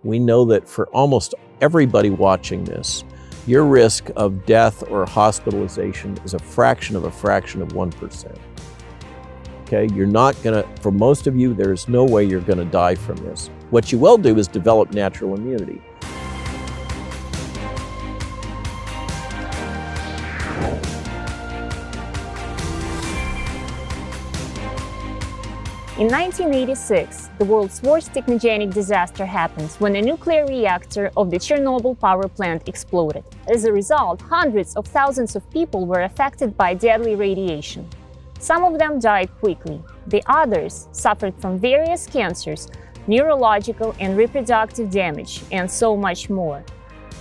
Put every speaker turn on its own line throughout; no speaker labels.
We know that for almost everybody watching this, your risk of death or hospitalization is a fraction of 1%. Okay, you're not gonna, for most of you, there's no way you're gonna die from this. What you will do is develop natural immunity.
In 1986, the world's worst technogenic disaster happened when a nuclear reactor of the Chernobyl power plant exploded. As a result, hundreds of thousands of people were affected by deadly radiation. Some of them died quickly. The others suffered from various cancers, neurological and reproductive damage, and so much more.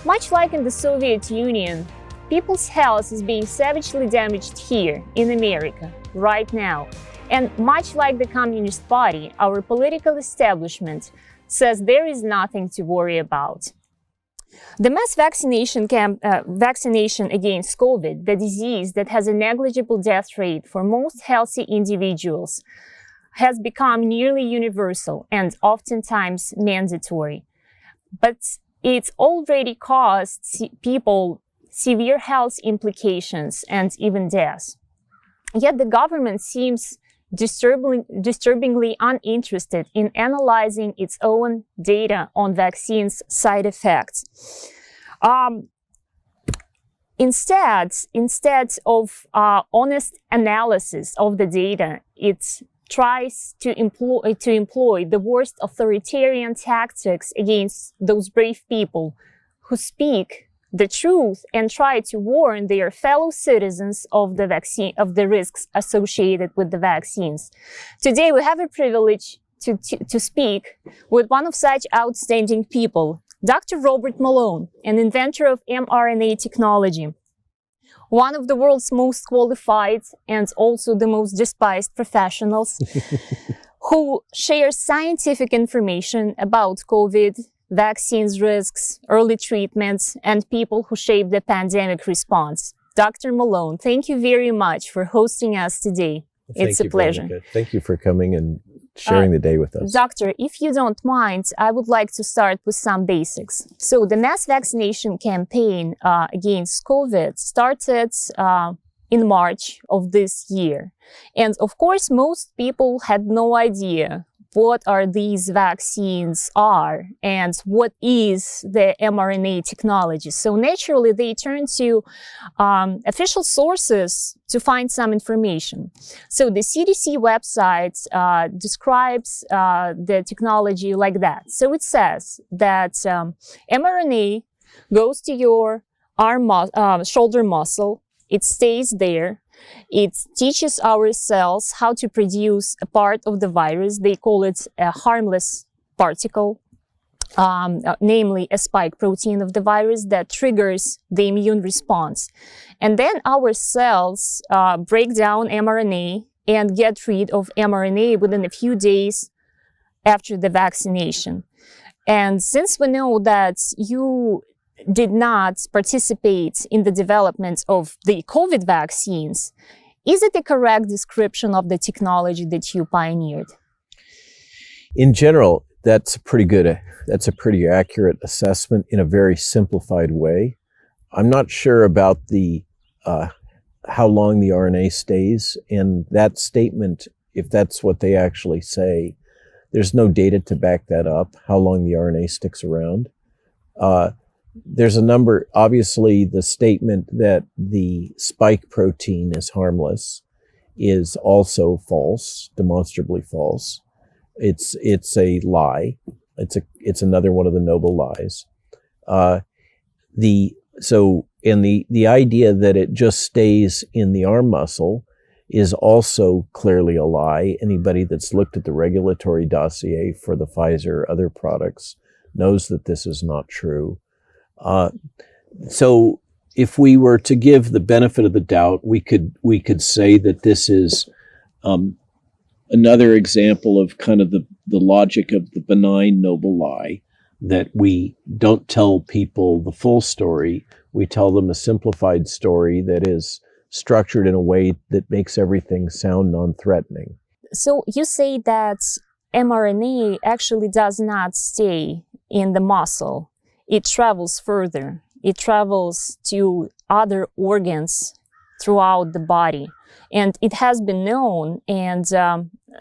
Much like in the Soviet Union, people's health is being savagely damaged here in America, right now. And much like the Communist Party, our political establishment says there is nothing to worry about. The mass vaccination against COVID, the disease that has a negligible death rate for most healthy individuals, has become nearly universal and oftentimes mandatory. But it's already caused people severe health implications and even deaths. Yet the government seems disturbingly uninterested in analyzing its own data on vaccines' side effects. Instead of honest analysis of the data, it tries to employ the worst authoritarian tactics against those brave people who speak the truth and try to warn their fellow citizens of the risks associated with the vaccines. Today, we have a privilege to speak with one of such outstanding people, Dr. Robert Malone, an inventor of mRNA technology, one of the world's most qualified and also the most despised professionals, who shares scientific information about COVID, vaccines risks, early treatments, and people who shape the pandemic response. Dr. Malone, thank you very much for hosting us today. It's a pleasure.
Thank you for coming and sharing the day with us.
Doctor, if you don't mind, I would like to start with some basics. So the mass vaccination campaign against COVID started in March of this year. And of course, most people had no idea what are these vaccines are and what is the mRNA technology. So naturally, they turn to official sources to find some information. So the CDC website describes the technology like that. So it says that mRNA goes to your shoulder muscle. It stays there. It teaches our cells how to produce a part of the virus. They call it a harmless particle, namely a spike protein of the virus that triggers the immune response. And then our cells break down mRNA and get rid of mRNA within a few days after the vaccination. And since we know that you did not participate in the development of the COVID vaccines, is it a correct description of the technology that you pioneered?
In general, that's a pretty accurate assessment in a very simplified way. I'm not sure about the how long the RNA stays, and that statement, if that's what they actually say, there's no data to back that up, how long the RNA sticks around. There's a number, obviously the statement that the spike protein is harmless is also false, demonstrably false. It's a lie. It's another one of the noble lies. The idea that it just stays in the arm muscle is also clearly a lie. Anybody that's looked at the regulatory dossier for the Pfizer other products knows that this is not true. So if we were to give the benefit of the doubt, we could say that this is another example of kind of the logic of the benign noble lie, that we don't tell people the full story. We tell them a simplified story that is structured in a way that makes everything sound non-threatening.
So you say that mRNA actually does not stay in the muscle. It travels further. It travels to other organs throughout the body. And it has been known, and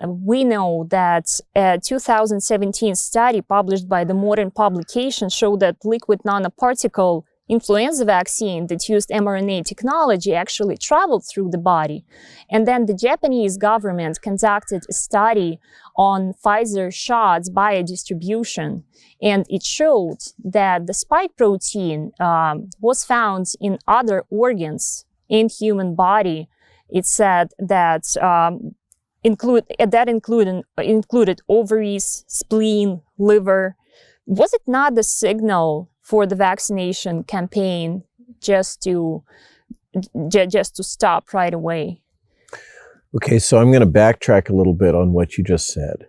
we know that a 2017 study published by the Modern Publication showed that liquid nanoparticle influenza vaccine that used mRNA technology actually traveled through the body. And then the Japanese government conducted a study on Pfizer shots biodistribution, and it showed that the spike protein was found in other organs in human body. It said that included ovaries, spleen, liver. Was it not a signal for the vaccination campaign just to stop right away?
Okay, so I'm going to backtrack a little bit on what you just said,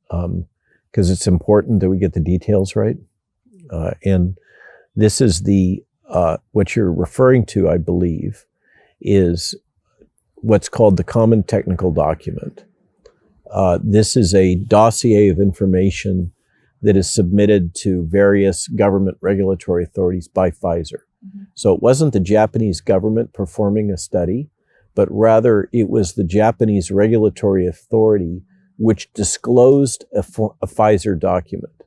because it's important that we get the details right. And this is what you're referring to, I believe, is what's called the Common Technical Document. This is a dossier of information that is submitted to various government regulatory authorities by Pfizer. Mm-hmm. So it wasn't the Japanese government performing a study, but rather it was the Japanese regulatory authority which disclosed a Pfizer document.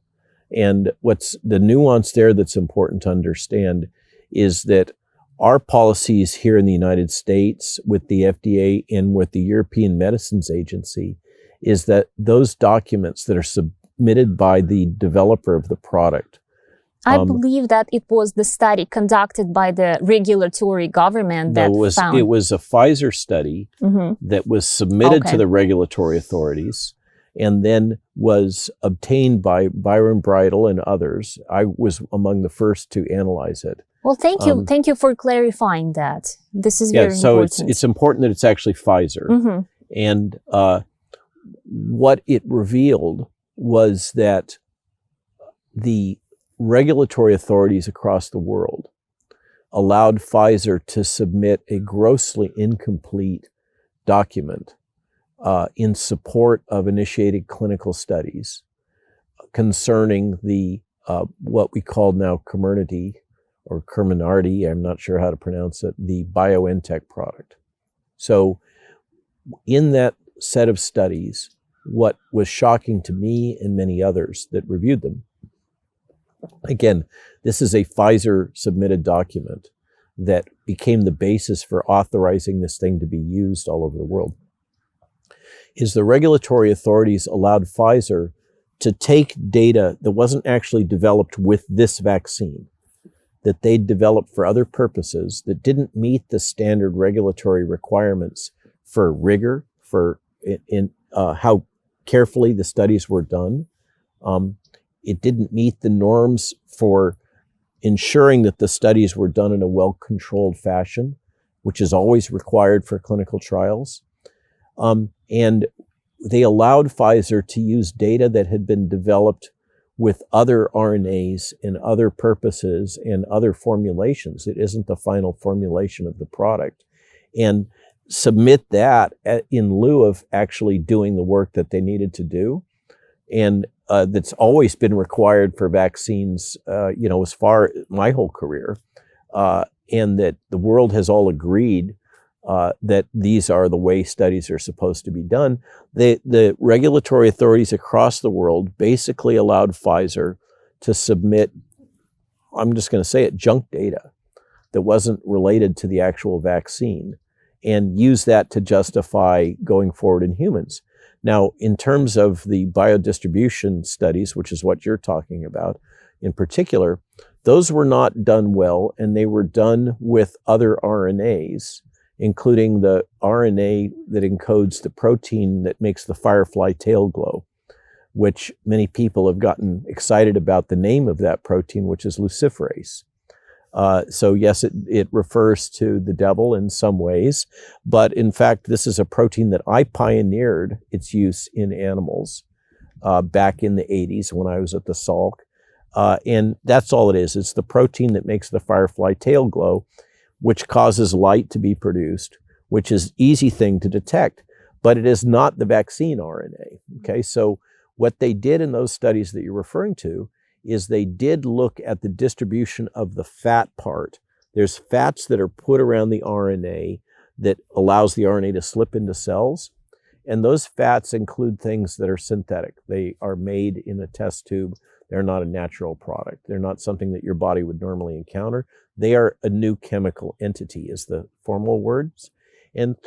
And what's the nuance there that's important to understand is that our policies here in the United States with the FDA and with the European Medicines Agency is that those documents that are submitted by the developer of the product.
I believe that it was the study conducted by the regulatory government that found.
It was a Pfizer study that was submitted to the regulatory authorities and then was obtained by Byron Bridle and others. I was among the first to analyze it.
Well, thank you. Thank you for clarifying that. This is very important.
So it's important that it's actually Pfizer. Mm-hmm. And what it revealed was that the regulatory authorities across the world allowed Pfizer to submit a grossly incomplete document in support of initiating clinical studies concerning the what we call now Comirnaty or Comirnaty, I'm not sure how to pronounce it, the BioNTech product. So in that set of studies, what was shocking to me and many others that reviewed them, again, this is a Pfizer submitted document that became the basis for authorizing this thing to be used all over the world, is the regulatory authorities allowed Pfizer to take data that wasn't actually developed with this vaccine, that they developed for other purposes that didn't meet the standard regulatory requirements for rigor, for how carefully the studies were done. It didn't meet the norms for ensuring that the studies were done in a well-controlled fashion, which is always required for clinical trials. And they allowed Pfizer to use data that had been developed with other RNAs and other purposes and other formulations. It isn't the final formulation of the product. And submit that in lieu of actually doing the work that they needed to do. And that's always been required for vaccines, as far my whole career, and that the world has all agreed that these are the way studies are supposed to be done. The regulatory authorities across the world basically allowed Pfizer to submit, I'm just going to say it, junk data that wasn't related to the actual vaccine and use that to justify going forward in humans. Now, in terms of the biodistribution studies, which is what you're talking about in particular, those were not done well, and they were done with other RNAs, including the RNA that encodes the protein that makes the firefly tail glow, which many people have gotten excited about the name of that protein, which is luciferase. So yes, it refers to the devil in some ways, but in fact, this is a protein that I pioneered its use in animals back in the 80s when I was at the Salk. And that's all it is. It's the protein that makes the firefly tail glow, which causes light to be produced, which is an easy thing to detect, but it is not the vaccine RNA. Okay, so What they did in those studies that you're referring to is they did look at the distribution of the fat part. There's fats that are put around the RNA that allows the RNA to slip into cells. And those fats include things that are synthetic. They are made in a test tube. They're not a natural product. They're not something that your body would normally encounter. They are a new chemical entity, is the formal words. And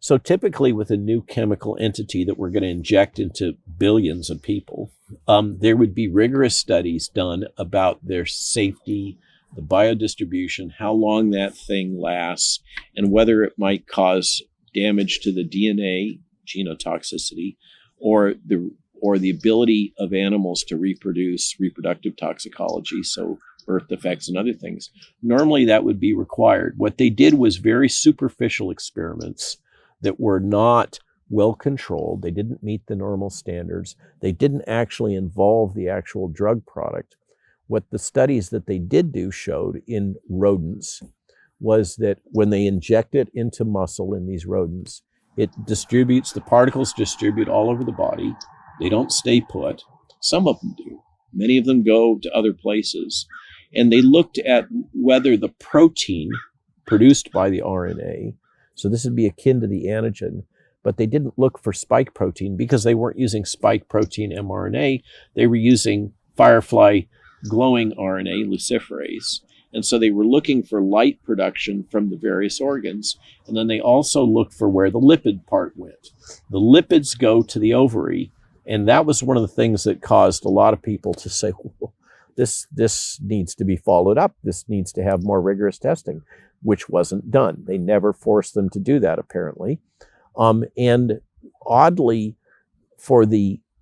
so typically with a new chemical entity that we're going to inject into billions of people, there would be rigorous studies done about their safety, the biodistribution, how long that thing lasts, and whether it might cause damage to the DNA, genotoxicity, or the ability of animals to reproduce, reproductive toxicology, so birth defects and other things. Normally that would be required. What they did was very superficial experiments that were not well controlled. They didn't meet the normal standards. They didn't actually involve the actual drug product. What the studies that they did do showed in rodents was that when they inject it into muscle in these rodents, it distributes, the particles distribute all over the body. They don't stay put. Some of them do. Many of them go to other places. And they looked at whether the protein produced by the RNA, so this would be akin to the antigen, but they didn't look for spike protein because they weren't using spike protein mRNA. They were using firefly glowing RNA, luciferase. And so they were looking for light production from the various organs. And then they also looked for where the lipid part went. The lipids go to the ovary. And that was one of the things that caused a lot of people to say, well, this needs to be followed up. This needs to have more rigorous testing, which wasn't done. They never forced them to do that, apparently. And oddly, for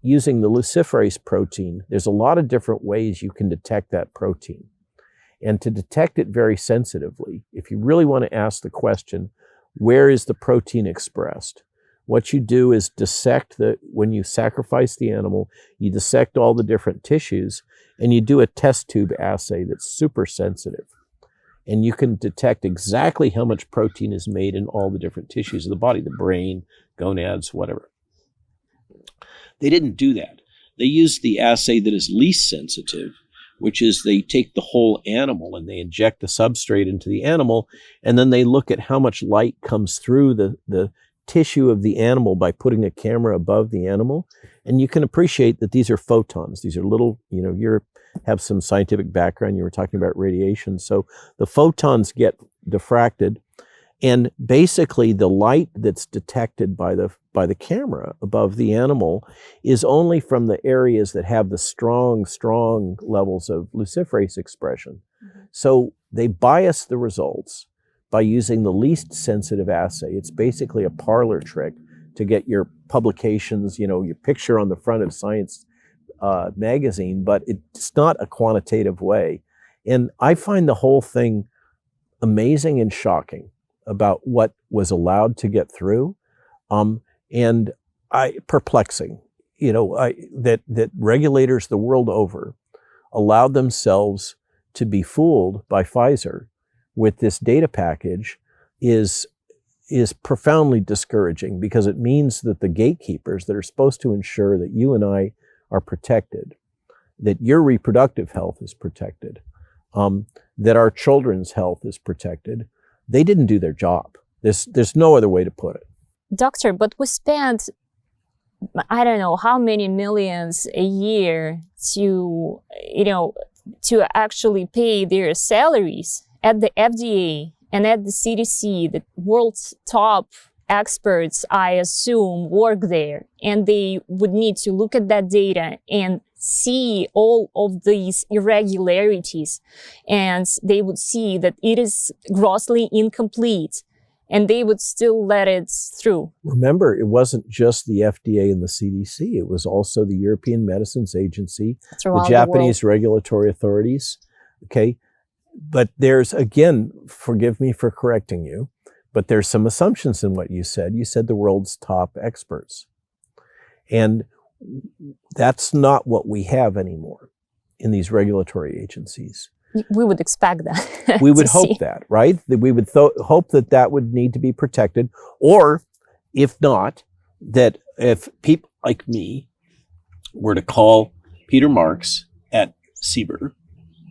using the luciferase protein, there's a lot of different ways you can detect that protein. And to detect it very sensitively, if you really want to ask the question, where is the protein expressed? What you do is when you sacrifice the animal, you dissect all the different tissues and you do a test tube assay that's super sensitive. And you can detect exactly how much protein is made in all the different tissues of the body, the brain, gonads, whatever. They didn't do that. They used the assay that is least sensitive, which is they take the whole animal and they inject the substrate into the animal, and then they look at how much light comes through the tissue of the animal by putting a camera above the animal. And you can appreciate that these are photons. These are little, you have some scientific background. You were talking about radiation. So the photons get diffracted, and basically the light that's detected by the camera above the animal is only from the areas that have the strong levels of luciferase expression. Mm-hmm. So they bias the results by using the least sensitive assay. It's basically a parlor trick to get your publications, your picture on the front of Science magazine, but it's not a quantitative way. And I find the whole thing amazing and shocking about what was allowed to get through, and perplexing, that regulators the world over allowed themselves to be fooled by Pfizer with this data package is profoundly discouraging, because it means that the gatekeepers that are supposed to ensure that you and I are protected, that your reproductive health is protected, that our children's health is protected, they didn't do their job. There's no other way to put it.
Doctor, but we spend, I don't know how many millions a year to actually pay their salaries at the FDA and at the CDC. The world's top experts, I assume, work there, and they would need to look at that data and see all of these irregularities, and they would see that it is grossly incomplete, and they would still let it through.
Remember, it wasn't just the FDA and the CDC. It was also the European Medicines Agency, the Japanese regulatory authorities. Okay. But there's, again, forgive me for correcting you, but there's some assumptions in what you said. You said the world's top experts. And that's not what we have anymore in these regulatory agencies.
We would expect that.
We would hope that, right? That we would hope that would need to be protected. Or if not, that if people like me
were to call Peter Marks at CBER,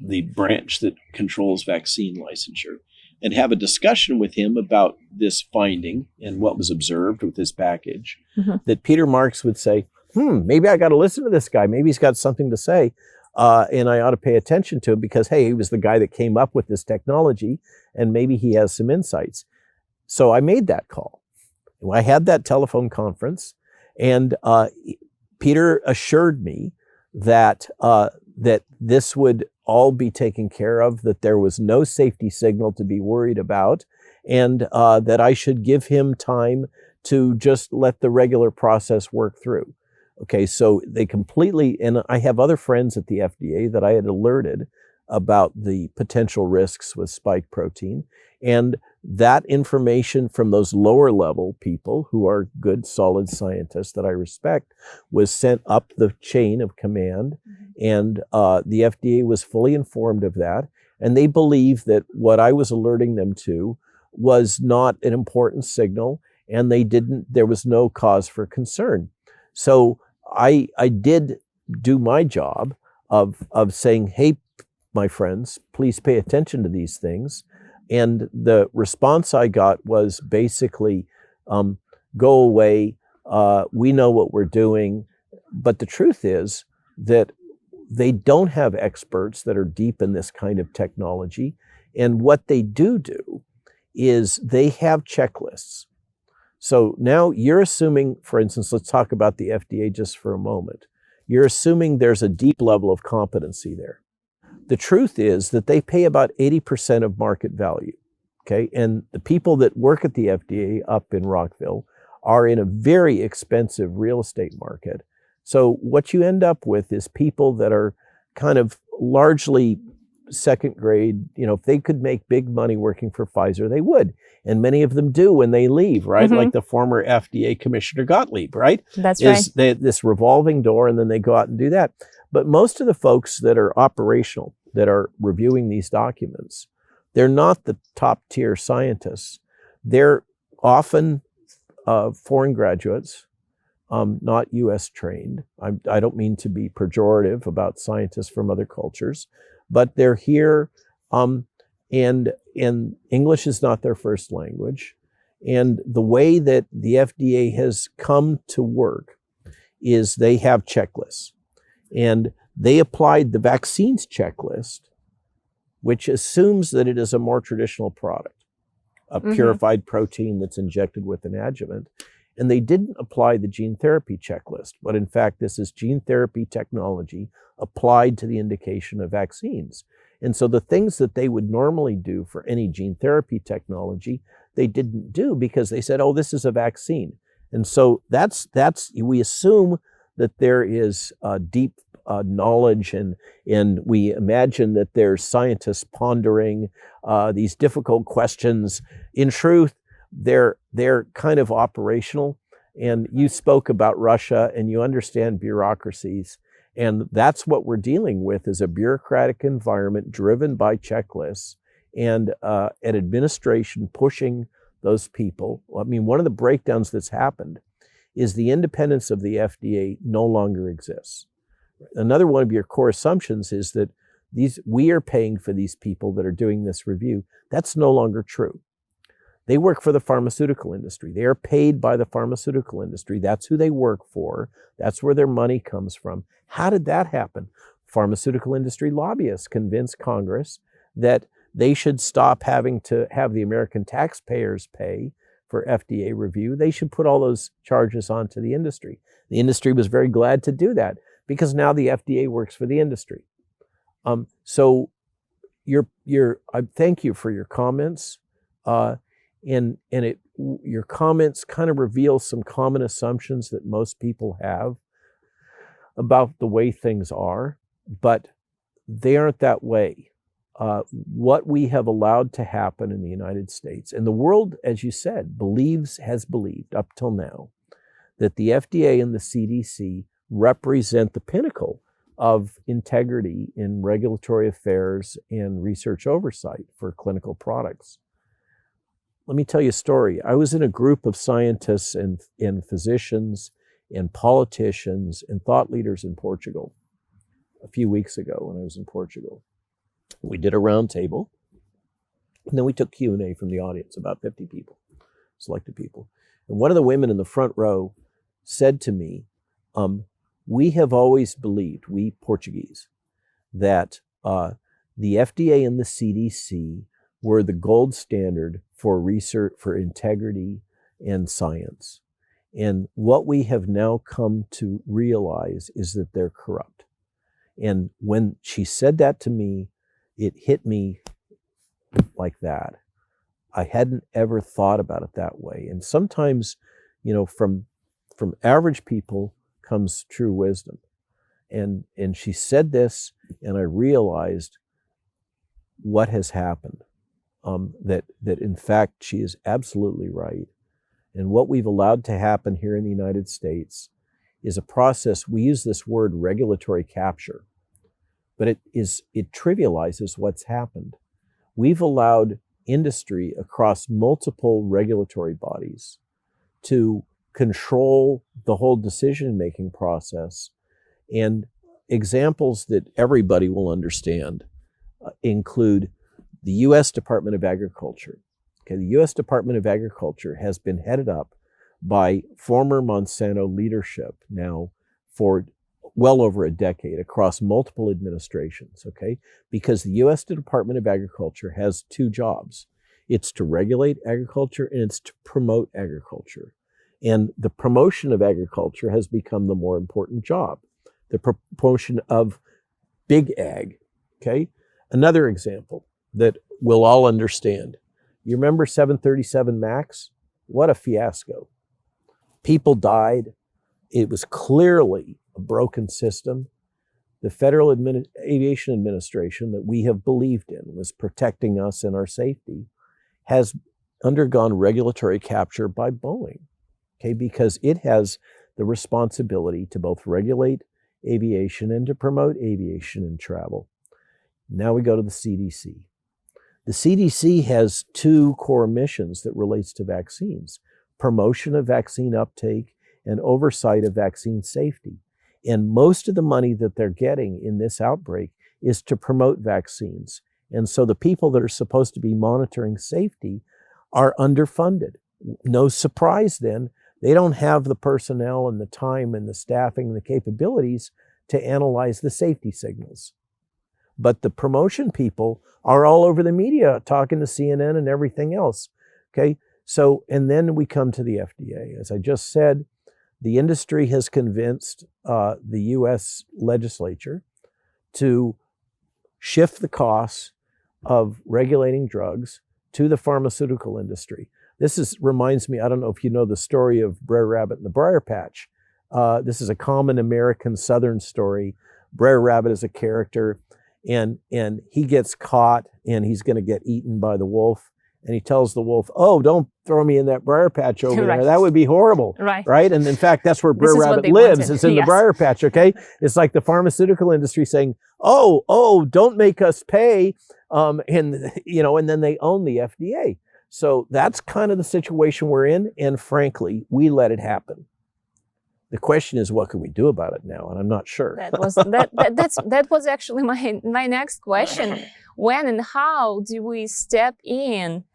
the branch that controls vaccine licensure, and have a discussion with him about this finding and what was observed with this package,
that Peter Marks would say, maybe I got to listen to this guy. Maybe he's got something to say. And I ought to pay attention to him because, hey, he was the guy that came up with this technology and maybe he has some insights. So I made that call. I had that telephone conference and Peter assured me that that this would all be taken care of, that there was no safety signal to be worried about, and that I should give him time to just let the regular process work through. Okay, so they completely, and I have other friends at the FDA that I had alerted about the potential risks with spike protein, and that information from those lower level people who are good, solid scientists that I respect was sent up the chain of command, and the FDA was fully informed of that, and they believed that what I was alerting them to was not an important signal, and there was no cause for concern. So I did do my job of saying, hey, my friends, please pay attention to these things. And the response I got was basically, go away, we know what we're doing. But the truth is that they don't have experts that are deep in this kind of technology. And what they do is they have checklists. So now you're assuming, for instance, let's talk about the FDA just for a moment. You're assuming there's a deep level of competency there. The truth is that they pay about 80% of market value, okay? And the people that work at the FDA up in Rockville are in a very expensive real estate market. So what you end up with is people that are kind of largely second grade. You know, if they could make big money working for Pfizer, they would. And many of them do when they leave, right? Like the former FDA Commissioner Gottlieb, right?
That's right.
This revolving door, and then they go out and do that. But most of the folks that are operational, that are reviewing these documents, they're not the top tier scientists. They're often foreign graduates, not US trained. I don't mean to be pejorative about scientists from other cultures, but they're here and English is not their first language. And the way that the FDA has come to work is they have checklists. And they applied the vaccines checklist, which assumes that it is a more traditional product, a purified protein that's injected with an adjuvant. And they didn't apply the gene therapy checklist, but in fact, this is gene therapy technology applied to the indication of vaccines. And so the things that they would normally do for any gene therapy technology, they didn't do because they said, oh, this is a vaccine. And so we assume that there is deep knowledge, and we imagine that there's scientists pondering these difficult questions. In truth, they're kind of operational. And you spoke about Russia, and you understand bureaucracies. And that's what we're dealing with, is a bureaucratic environment driven by checklists and an administration pushing those people. I mean, one of the breakdowns that's happened is the independence of the FDA no longer exists. Another one of your core assumptions is that we are paying for these people that are doing this review. That's no longer true. They work for the pharmaceutical industry. They are paid by the pharmaceutical industry. That's who they work for. That's where their money comes from. How did that happen? Pharmaceutical industry lobbyists convinced Congress that they should stop having to have the American taxpayers pay for FDA review. They should put all those charges onto the industry. The industry was very glad to do that because now the FDA works for the industry. So I thank you for your comments. Your comments kind of reveal some common assumptions that most people have about the way things are, but they aren't that way. What we have allowed to happen in the United States, and the world, as you said, has believed up till now, that the FDA and the CDC represent the pinnacle of integrity in regulatory affairs and research oversight for clinical products. Let me tell you a story. I was in a group of scientists and physicians and politicians and thought leaders in Portugal a few weeks ago when I was in Portugal. We did a round table, and then we took Q&A from the audience, about 50 people, selected people. And one of the women in the front row said to me, we have always believed, we Portuguese, that the FDA and the CDC were the gold standard for research, for integrity and science. And what we have now come to realize is that they're corrupt. And when she said that to me, it hit me like that. I hadn't ever thought about it that way. And sometimes, from average people comes true wisdom. And she said this, and I realized what has happened. That in fact she is absolutely right. And what we've allowed to happen here in the United States is a process. We use this word regulatory capture, but it trivializes what's happened. We've allowed industry across multiple regulatory bodies to control the whole decision-making process. And examples that everybody will understand include the U.S. Department of Agriculture. Okay, the U.S. Department of Agriculture has been headed up by former Monsanto leadership now for well over a decade across multiple administrations, okay? Because the U.S. Department of Agriculture has two jobs. It's to regulate agriculture and it's to promote agriculture. And the promotion of agriculture has become the more important job. The promotion of big ag, okay? Another example that we'll all understand. You remember 737 MAX? What a fiasco. People died. It was clearly a broken system. The Federal Aviation Administration that we have believed in was protecting us and our safety has undergone regulatory capture by Boeing, okay? Because it has the responsibility to both regulate aviation and to promote aviation and travel. Now we go to the CDC. The CDC has two core missions that relates to vaccines: promotion of vaccine uptake and oversight of vaccine safety. And most of the money that they're getting in this outbreak is to promote vaccines. And so the people that are supposed to be monitoring safety are underfunded. No surprise then, they don't have the personnel and the time and the staffing and the capabilities to analyze the safety signals. But the promotion people are all over the media talking to CNN and everything else, okay? So, and then we come to the FDA. As I just said, the industry has convinced the US legislature to shift the costs of regulating drugs to the pharmaceutical industry. This reminds me, I don't know if you know the story of Brer Rabbit and the Briar Patch. This is a common American Southern story. Brer Rabbit is a character, and he gets caught and he's going to get eaten by the wolf. And he tells the wolf, "Oh, don't throw me in that briar patch over
Right.
there. That would be horrible."
Right.
And in fact, that's where
This
Brer
is what
Rabbit
they
lives.
wanted.
It's in the
Yes.
briar patch, okay? It's like the pharmaceutical industry saying, oh, don't make us pay. And then they own the FDA. So that's kind of the situation we're in. And frankly, we let it happen. The question is, what can we do about it now? And I'm not sure.
That was actually my next question. When and how do we step in?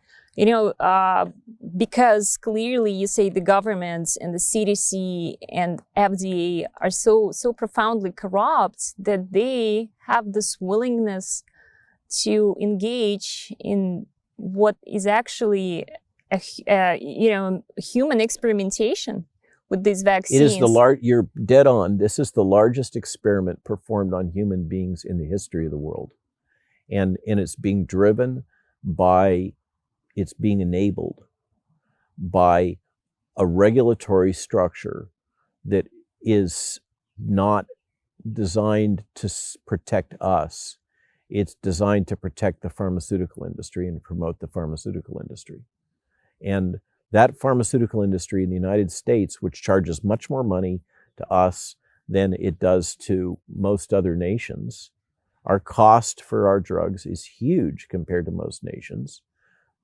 Because clearly you say the governments and the CDC and FDA are so profoundly corrupt that they have this willingness to engage in what is actually human experimentation with these vaccines.
It is you're dead on. This is the largest experiment performed on human beings in the history of the world. And it's being driven by, it's being enabled by a regulatory structure that is not designed to protect us. It's designed to protect the pharmaceutical industry and promote the pharmaceutical industry. And that pharmaceutical industry in the United States, which charges much more money to us than it does to most other nations, our cost for our drugs is huge compared to most nations.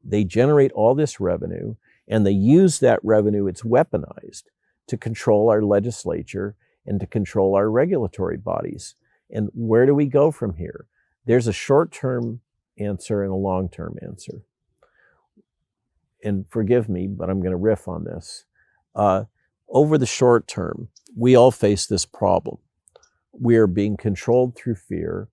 They generate all this revenue, and they use that revenue, it's weaponized, to control our legislature and to control our regulatory bodies. And where do we go from here? There's a short-term answer and a long-term answer. And forgive me, but I'm going to riff on this. Over the short term, we all face this problem. We are being controlled through fear.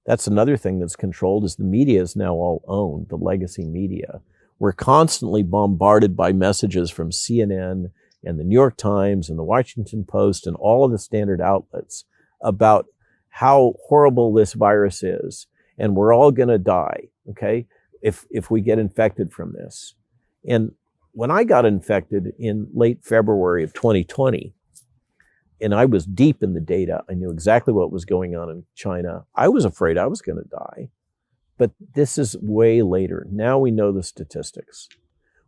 That's another thing that's controlled, is the media is now all owned, the legacy media. We're constantly bombarded by messages from CNN and the New York Times and the Washington Post and all of the standard outlets about how horrible this virus is, and we're all going to die, okay, if we get infected from this. And when I got infected in late February of 2020, and I was deep in the data, I knew exactly what was going on in China. I was afraid I was going to die. But this is way later. Now we know the statistics.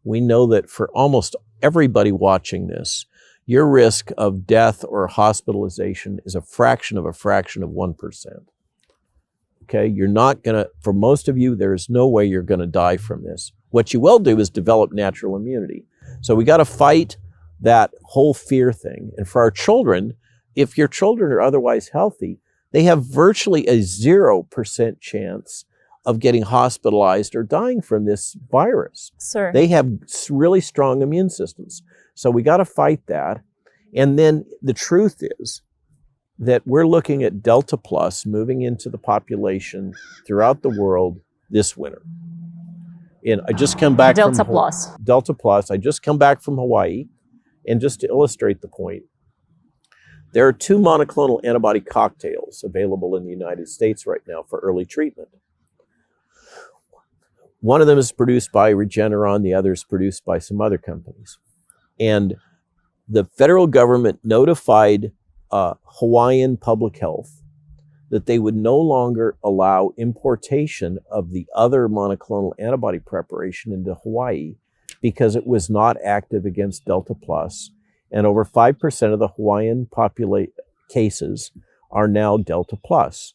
We know that for almost everybody watching this, your risk of death or hospitalization is a fraction of 1%. Okay, you're not going to, for most of you, there's no way you're going to die from this. What you will do is develop natural immunity. So we got to fight that whole fear thing. And for our children, if your children are otherwise healthy, they have virtually a 0% chance of getting hospitalized or dying from this virus.
Sure.
They have really strong immune systems. So we got to fight that. And then the truth is that we're looking at Delta Plus moving into the population throughout the world this winter. And I just come back
Delta
from
Plus.
Delta Plus. I just come back from Hawaii. And just to illustrate the point, there are 2 monoclonal antibody cocktails available in the United States right now for early treatment. One of them is produced by Regeneron, the other is produced by some other companies. And the federal government notified Hawaiian Public Health that they would no longer allow importation of the other monoclonal antibody preparation into Hawaii because it was not active against Delta Plus, and over 5% of the Hawaiian cases are now Delta Plus.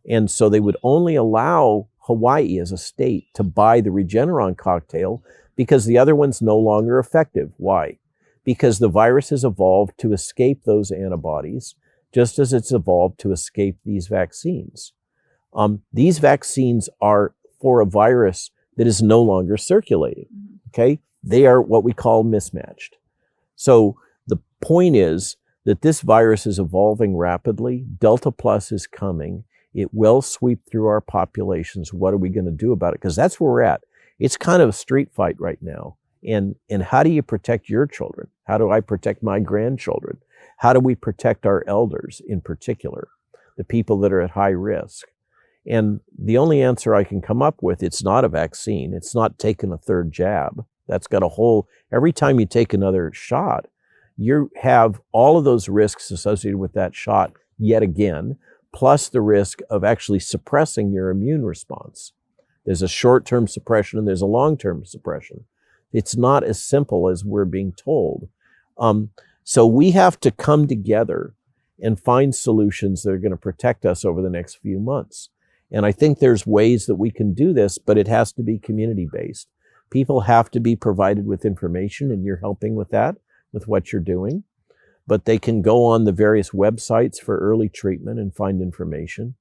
And so they would only allow Hawaii as a state to buy the Regeneron cocktail because the other one's no longer effective. Why? Because the virus has evolved to escape those antibodies, just as it's evolved to escape these vaccines. These vaccines are for a virus that is no longer circulating, okay? They are what we call mismatched. So the point is that this virus is evolving rapidly. Delta Plus is coming. It will sweep through our populations. What are we going to do about it? Because that's where we're at. It's kind of a street fight right now. And how do you protect your children? How do I protect my grandchildren? How do we protect our elders in particular, the people that are at high risk? And the only answer I can come up with, it's not a vaccine. It's not taking a third jab. That's got a whole, every time you take another shot, you have all of those risks associated with that shot yet again, plus the risk of actually suppressing your immune response. There's a short-term suppression and there's a long-term suppression. It's not as simple as we're being told. So we have to come together and find solutions that are going to protect us over the next few months. And I think there's ways that we can do this, but it has to be community-based. People have to be provided with information, and you're helping with that, with what you're doing. But they can go on the various websites for early treatment and find information.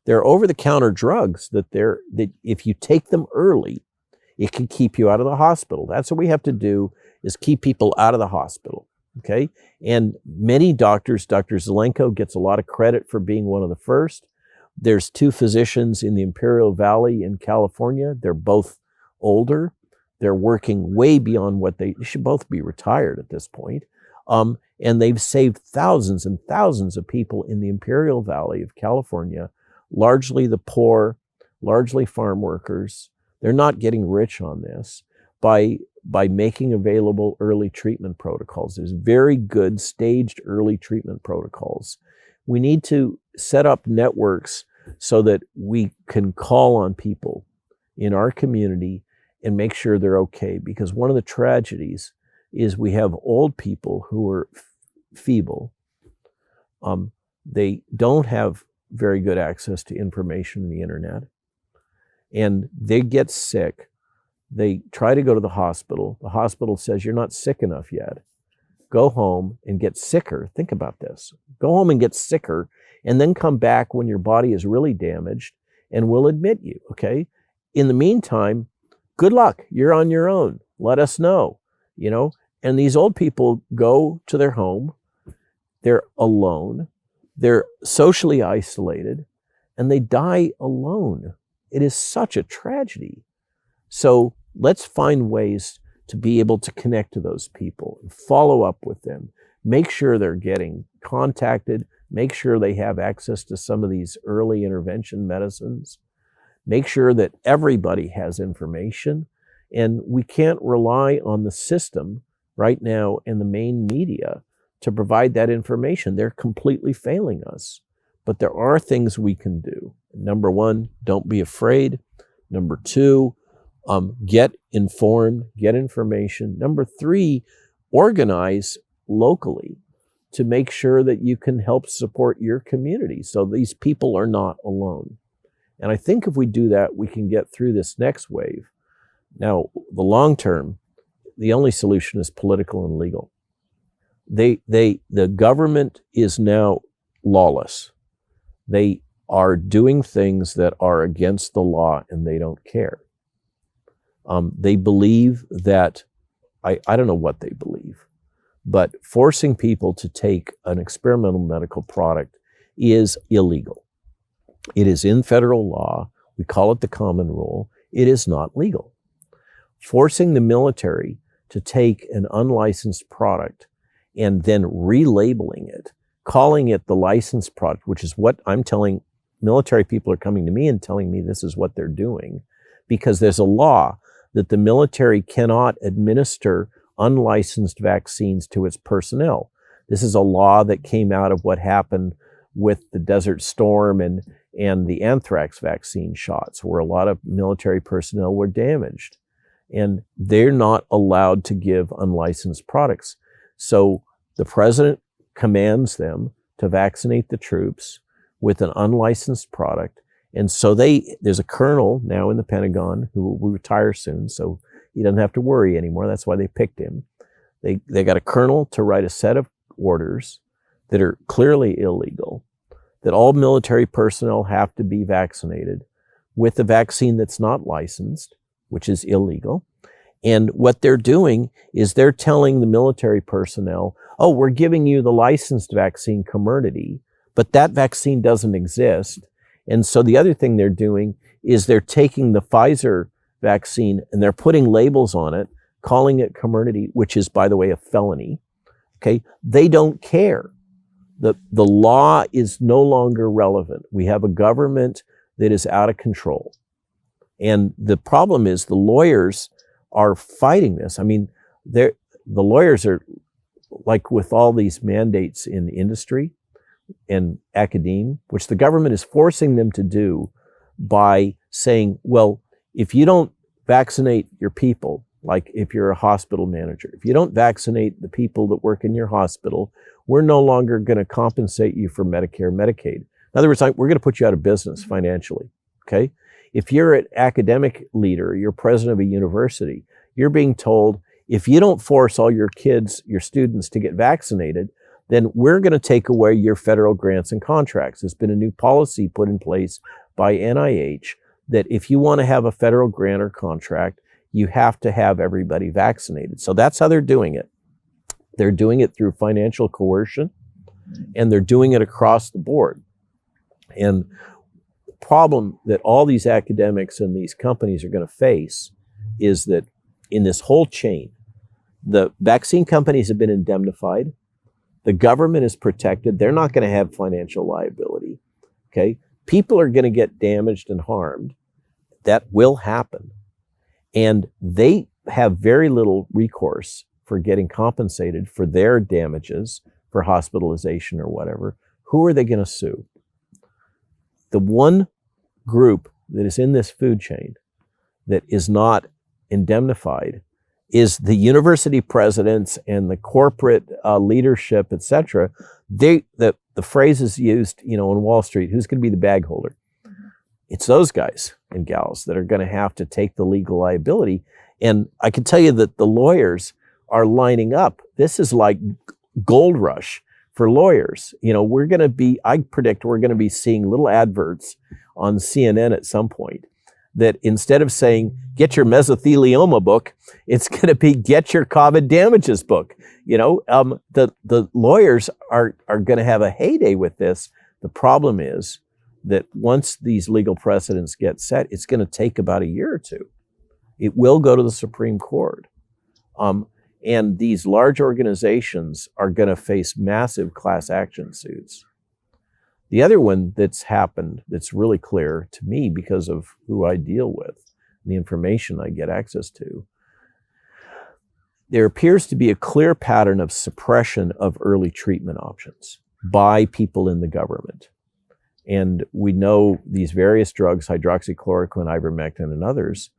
There are over-the-counter drugs that if you take them early, it can keep you out of the hospital. That's what we have to do, is keep people out of the hospital, okay? And many doctors, Dr. Zelenko gets a lot of credit for being one of the first. There's 2 physicians in the Imperial Valley in California. They're both older. They're working way beyond what they should both be retired at this point. And they've saved thousands and thousands of people in the Imperial Valley of California, largely the poor, largely farm workers. They're not getting rich on this by making available early treatment protocols. There's very good staged early treatment protocols. We need to set up networks so that we can call on people in our community and make sure they're okay. Because one of the tragedies is we have old people who are feeble. They don't have very good access to information in the internet. And they get sick. They try to go to the hospital. The hospital says, you're not sick enough yet. go home and get sicker. Think about this. Go home and get sicker, and then come back when your body is really damaged, and we'll admit you, okay? In the meantime, good luck. You're on your own. Let us know, you know? And these old people go to their home. They're alone. They're socially isolated, and they die alone. It is such a tragedy. So let's find ways to be able to connect to those people and follow up with them. Make sure they're getting contacted. Make sure they have access to some of these early intervention medicines. Make sure that everybody has information. And we can't rely on the system right now and the main media to provide that information. They're completely failing us. But there are things we can do. Number one, don't be afraid. Number two, get informed, get information. Number three, organize locally to make sure that you can help support your community so these people are not alone. And I think if we do that, we can get through this next wave. Now, the long term, the only solution is political and legal. The government is now lawless. They are doing things that are against the law, and they don't care. They believe that, I don't know what they believe, but forcing people to take an experimental medical product is illegal. It is in federal law. We call it the common rule. It is not legal. Forcing the military to take an unlicensed product and then relabeling it, calling it the licensed product, which is what I'm telling military people are coming to me and telling me this is what they're doing, because there's a law that the military cannot administer unlicensed vaccines to its personnel. This is a law that came out of what happened with the Desert Storm and the anthrax vaccine shots, where a lot of military personnel were damaged. And they're not allowed to give unlicensed products. So the president commands them to vaccinate the troops with an unlicensed product. And so there's a colonel now in the Pentagon who will retire soon, so he doesn't have to worry anymore. That's why they picked him. They got a colonel to write a set of orders that are clearly illegal, that all military personnel have to be vaccinated with a vaccine that's not licensed, which is illegal. And what they're doing is they're telling the military personnel, oh, we're giving you the licensed vaccine Comirnaty, but that vaccine doesn't exist. And so the other thing they're doing is they're taking the Pfizer vaccine and they're putting labels on it, calling it Comirnaty, which is, by the way, a felony. Okay, they don't care. The law is no longer relevant. We have a government that is out of control. And the problem is the lawyers are fighting this. I mean, the lawyers are, like with all these mandates in industry and academia, which the government is forcing them to do by saying, well, if you don't vaccinate your people, like if you're a hospital manager, if you don't vaccinate the people that work in your hospital, we're no longer going to compensate you for Medicare, Medicaid. In other words, we're going to put you out of business financially, okay? If you're an academic leader, you're president of a university, you're being told, if you don't force all your kids, your students to get vaccinated, then we're going to take away your federal grants and contracts. There's been a new policy put in place by NIH that if you want to have a federal grant or contract, you have to have everybody vaccinated. So that's how they're doing it. They're doing it through financial coercion, and they're doing it across the board. And the problem that all these academics and these companies are going to face is that in this whole chain, the vaccine companies have been indemnified. The government is protected. They're not going to have financial liability. Okay? People are going to get damaged and harmed. That will happen. And they have very little recourse for getting compensated for their damages, for hospitalization or whatever. Who are they going to sue? The one group that is in this food chain that is not indemnified is the university presidents and the corporate leadership, et cetera. The phrase is used, on Wall Street, who's going to be the bag holder? It's those guys and gals that are going to have to take the legal liability. And I can tell you that the lawyers are lining up this is like gold rush for lawyers. I predict we're going to be seeing little adverts on CNN at some point that instead of saying, get your mesothelioma book, it's going to be get your COVID damages book. The lawyers are going to have a heyday with this. The problem is that once these legal precedents get set, it's going to take about a year or two. It will go to the Supreme Court. And these large organizations are going to face massive class action suits. The other one that's happened that's really clear to me because of who I deal with, the information I get access to, there appears to be a clear pattern of suppression of early treatment options by people in the government. And we know these various drugs, hydroxychloroquine, ivermectin, and others,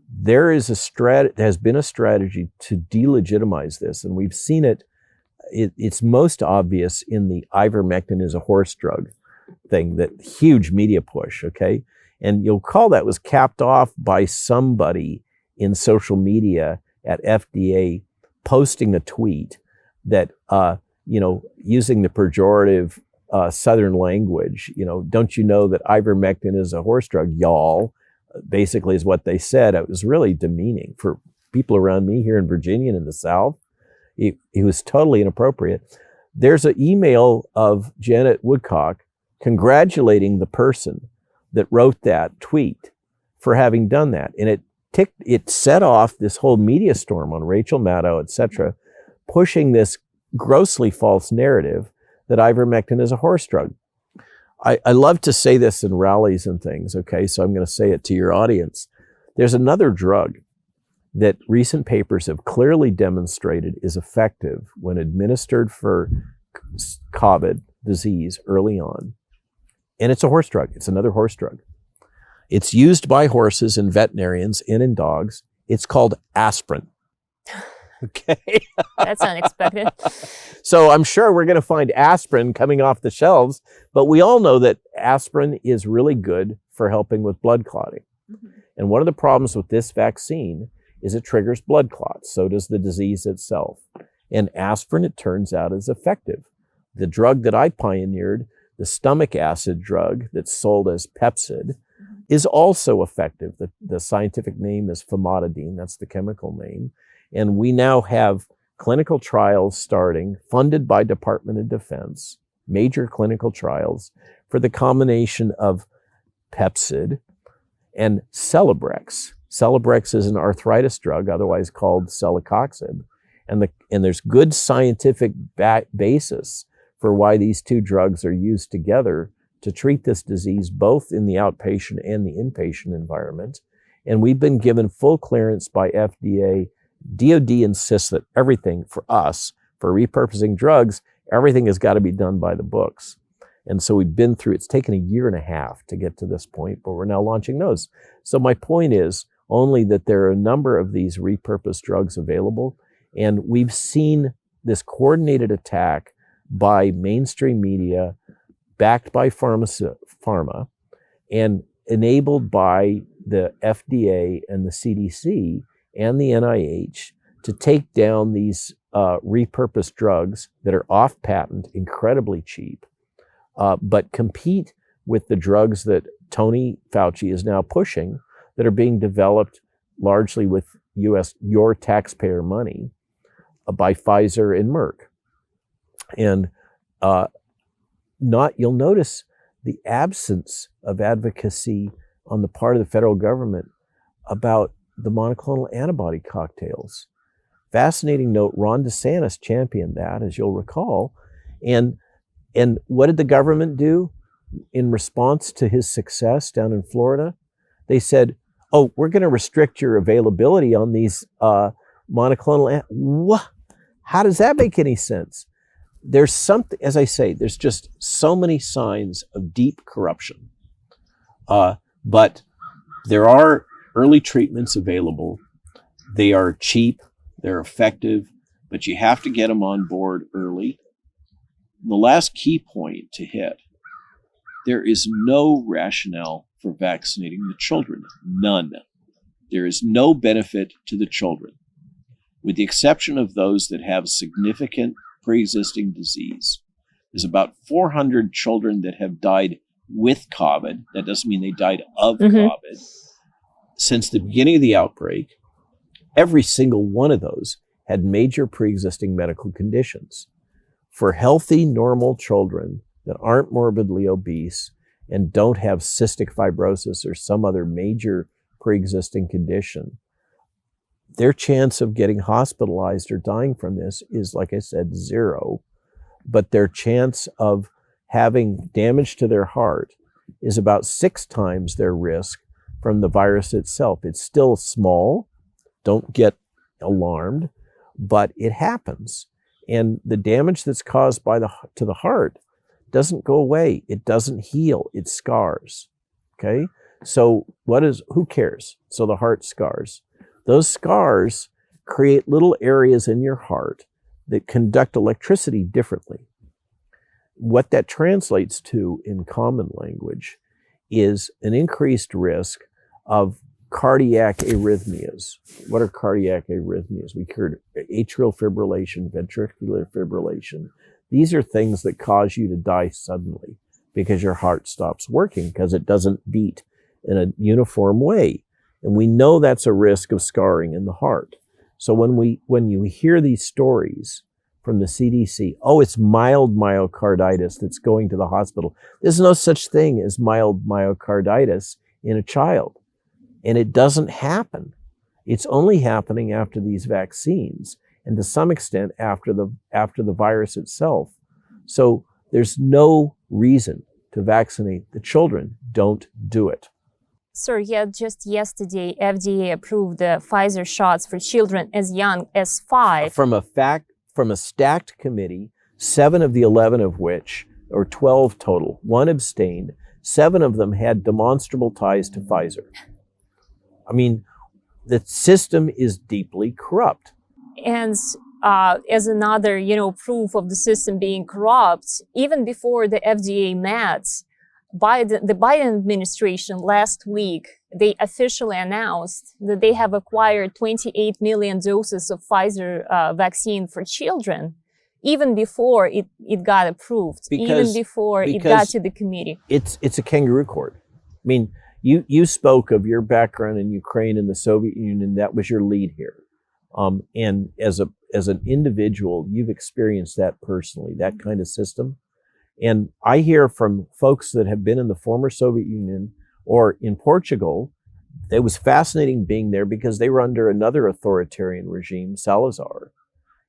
there is has been a strategy to delegitimize this, and we've seen it. It's most obvious in the ivermectin is a horse drug thing, that huge media push, okay? And you'll recall that was capped off by somebody in social media at FDA posting a tweet that, using the pejorative Southern language, don't you know that ivermectin is a horse drug, y'all? Basically is what they said. It was really demeaning for people around me here in Virginia and in the South. It was totally inappropriate. There's an email of Janet Woodcock congratulating the person that wrote that tweet for having done that. And it set off this whole media storm on Rachel Maddow, et cetera, pushing this grossly false narrative that ivermectin is a horse drug. I love to say this in rallies and things, okay? So I'm going to say it to your audience. There's another drug that recent papers have clearly demonstrated is effective when administered for COVID disease early on. And it's a horse drug. It's another horse drug. It's used by horses and veterinarians and in dogs. It's called aspirin. Okay.
That's unexpected.
So I'm sure we're going to find aspirin coming off the shelves, but we all know that aspirin is really good for helping with blood clotting. Mm-hmm. And one of the problems with this vaccine is it triggers blood clots. So does the disease itself. And aspirin, it turns out, is effective. The drug that I pioneered, the stomach acid drug that's sold as Pepcid, is also effective. The scientific name is famotidine. That's the chemical name. And we now have clinical trials starting, funded by Department of Defense, major clinical trials for the combination of Pepcid and Celebrex. Celebrex is an arthritis drug, otherwise called celecoxib. And there's good scientific basis for why these two drugs are used together to treat this disease, both in the outpatient and the inpatient environment. And we've been given full clearance by FDA. DOD insists that everything for us, for repurposing drugs, everything has got to be done by the books. And so we've been through, it's taken a year and a half to get to this point, but we're now launching those. So my point is only that there are a number of these repurposed drugs available. And we've seen this coordinated attack by mainstream media, backed by pharma, and enabled by the FDA and the CDC and the NIH to take down these repurposed drugs that are off patent, incredibly cheap, but compete with the drugs that Tony Fauci is now pushing that are being developed largely with your taxpayer money by Pfizer and Merck. And you'll notice the absence of advocacy on the part of the federal government about the monoclonal antibody cocktails. Fascinating note, Ron DeSantis championed that, as you'll recall. And what did the government do in response to his success down in Florida? They said, oh, we're going to restrict your availability on these monoclonal. What? How does that make any sense? There's something, as I say, there's just so many signs of deep corruption. But there are early treatments available. They are cheap, they're effective, but you have to get them on board early. The last key point to hit, there is no rationale for vaccinating the children. None. There is no benefit to the children.
with the exception of those that have significant pre-existing disease. There's about 400 children that have died with COVID. That doesn't mean they died of COVID. Since the beginning of the outbreak, every single one of those had major pre-existing medical conditions. For healthy, normal children that aren't morbidly obese and don't have cystic fibrosis or some other major pre-existing condition, their chance of getting hospitalized or dying from this is, like I said, 0. But their chance of having damage to their heart is about 6 times their risk from the virus itself. It's still small. Don't get alarmed, but it happens. And the damage that's caused to the heart doesn't go away. It doesn't heal. It scars. Okay? So who cares? So the heart scars. Those scars create little areas in your heart that conduct electricity differently. What that translates to in common language is an increased risk of cardiac arrhythmias. What are cardiac arrhythmias? We heard atrial fibrillation, ventricular fibrillation. These are things that cause you to die suddenly because your heart stops working because it doesn't beat in a uniform way. And we know that's a risk of scarring in the heart. So when you hear these stories from the CDC, oh, it's mild myocarditis that's going to the hospital. There's no such thing as mild myocarditis in a child. And it doesn't happen. It's only happening after these vaccines and to some extent after the virus itself. So there's no reason to vaccinate the children. Don't do it.
Sir, just yesterday, FDA approved the Pfizer shots for children as young as 5.
From a stacked committee, 7 of the 11 of which, or 12 total, 1 abstained, 7 of them had demonstrable ties to Pfizer. I mean, the system is deeply corrupt.
And as another, proof of the system being corrupt, even before the FDA met, the Biden administration last week, they officially announced that they have acquired 28 million doses of Pfizer vaccine for children, even before it got approved, even before it got to the committee.
It's a kangaroo court. I mean, you spoke of your background in Ukraine and the Soviet Union. That was your lead here. And as an individual, you've experienced that personally, that kind of system. And I hear from folks that have been in the former Soviet Union or in Portugal, it was fascinating being there because they were under another authoritarian regime, Salazar.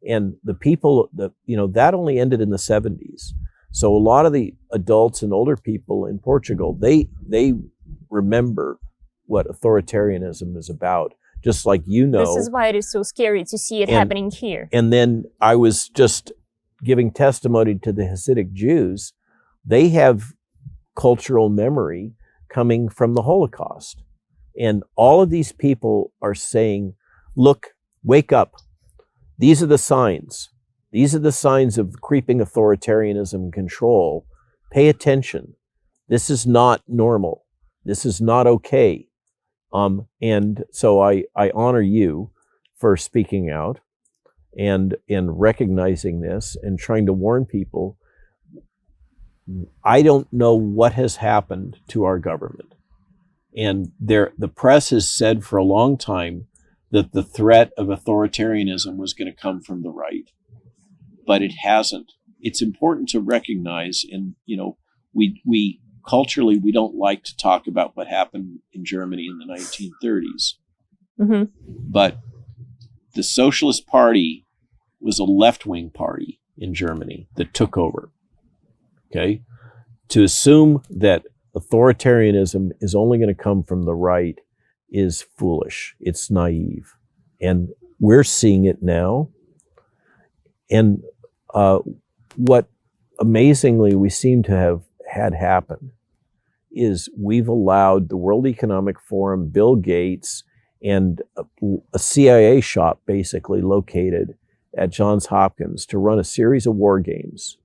And the people, that only ended in the 70s. So a lot of the adults and older people in Portugal, they remember what authoritarianism is about, just like
This is why it is so scary to see it happening here.
And then I was just giving testimony to the Hasidic Jews. They have cultural memory coming from the Holocaust. And all of these people are saying, look, wake up. These are the signs. These are the signs of creeping authoritarianism and control. Pay attention. This is not normal. This is not okay. And so I honor you for speaking out and recognizing this and trying to warn people. I don't know what has happened to our government. And the press has said for a long time that the threat of authoritarianism was going to come from the right, but it hasn't. It's important to recognize, and we culturally, we don't like to talk about what happened in Germany in the 1930s.
Mm-hmm.
But the Socialist Party was a left-wing party in Germany that took over. Okay? To assume that authoritarianism is only going to come from the right is foolish. It's naive. And we're seeing it now. And what amazingly we seem to have had happen is we've allowed the World Economic Forum, Bill Gates, and a CIA shop basically located at Johns Hopkins to run a series of war games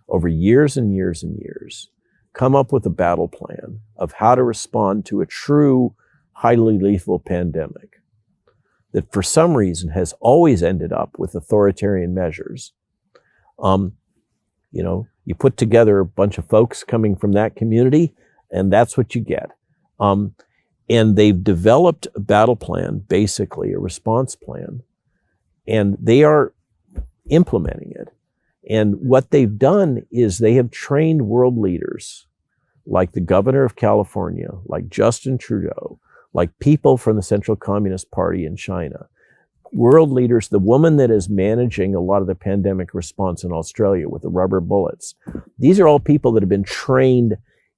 over years and years and years, come up with a battle plan of how to respond to a true, highly lethal pandemic.
that for some reason has always ended up with authoritarian measures. You put together a bunch of folks coming from that community, and that's what you get. And they've developed a battle plan, basically a response plan, and they are implementing it. And what they've done is they have trained world leaders like the governor of California, like Justin Trudeau, like people from the Central Communist Party in China, world leaders, the woman that is managing a lot of the pandemic response in Australia with the rubber bullets. These are all people that have been trained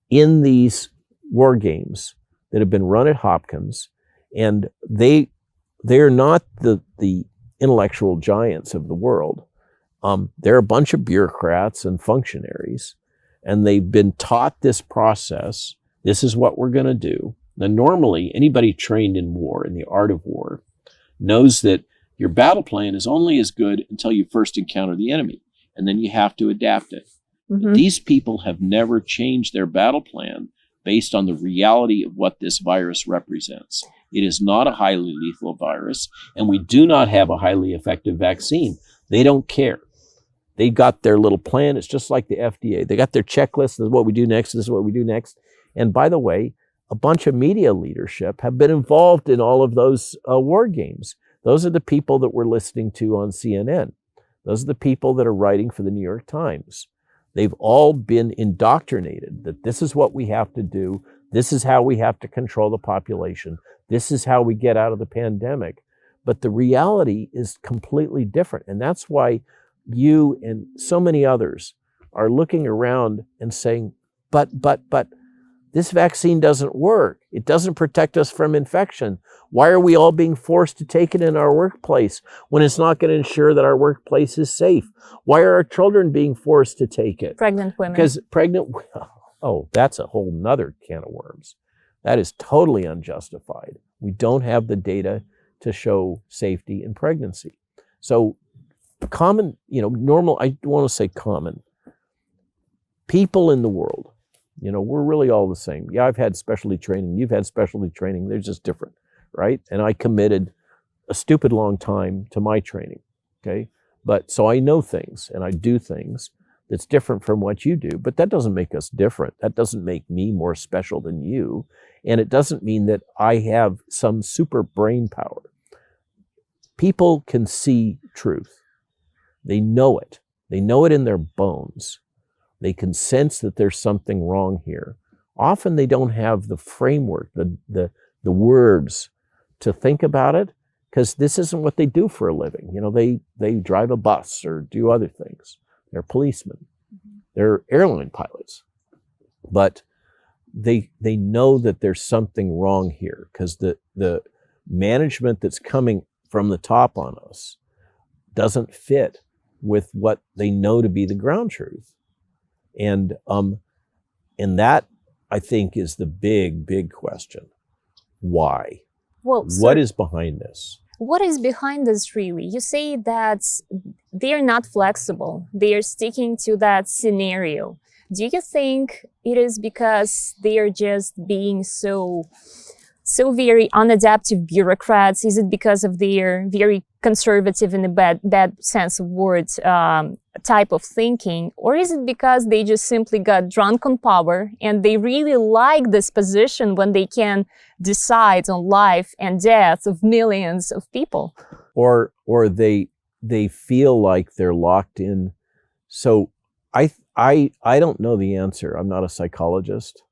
in these war games that have been run at Hopkins, and they're not the intellectual giants of the world. They're a bunch of bureaucrats and functionaries, and they've been taught this process. This is what we're going to do. Now, normally, anybody trained in war, in the art of war, knows that your battle plan is only as good until you first encounter the enemy, and then you have to adapt it.
Mm-hmm.
These people have never changed their battle plan based on the reality of what this virus represents. It is not a highly lethal virus, and we do not have a highly effective vaccine. They don't care. They got their little plan. It's just like the FDA. They got their checklist. This is what we do next. This is what we do next. And by the way, a bunch of media leadership have been involved in all of those war games. Those are the people that we're listening to on CNN. Those are the people that are writing for the New York Times. They've all been indoctrinated that this is what we have to do. This is how we have to control the population. This is how we get out of the pandemic. But the reality is completely different. And that's why you and so many others are looking around and saying, but this vaccine doesn't work. It doesn't protect us from infection. Why are we all being forced to take it in our workplace when it's not going to ensure that our workplace is safe? Why are our children being forced to take it?
Pregnant women.
Because that's a whole nother can of worms. That is totally unjustified. We don't have the data to show safety in pregnancy. So common, normal, I want to say common, people in the world, we're really all the same. Yeah, I've had specialty training. You've had specialty training. They're just different, right? And I committed a stupid long time to my training, okay? But so I know things and I do things that's different from what you do, but that doesn't make us different. That doesn't make me more special than you. And it doesn't mean that I have some super brain power. People can see truth. They know it. They know it in their bones. They can sense that there's something wrong here. Often they don't have the framework, the words to think about it, because this isn't what they do for a living. They drive a bus or do other things. They're policemen. They're airline pilots. But they know that there's something wrong here because the management that's coming from the top on us doesn't fit with what they know to be the ground truth. And that, I think, is the big question. Why?
Well,
what is behind this?
What is behind this, really? You say that they're not flexible. They are sticking to that scenario. Do you think it is because they are just being so very unadaptive bureaucrats? Is it because of their very conservative, in a bad sense of words, type of thinking? Or is it because they just simply got drunk on power and they really like this position when they can decide on life and death of millions of people?
Or they feel like they're locked in. So I don't know the answer. I'm not a psychologist.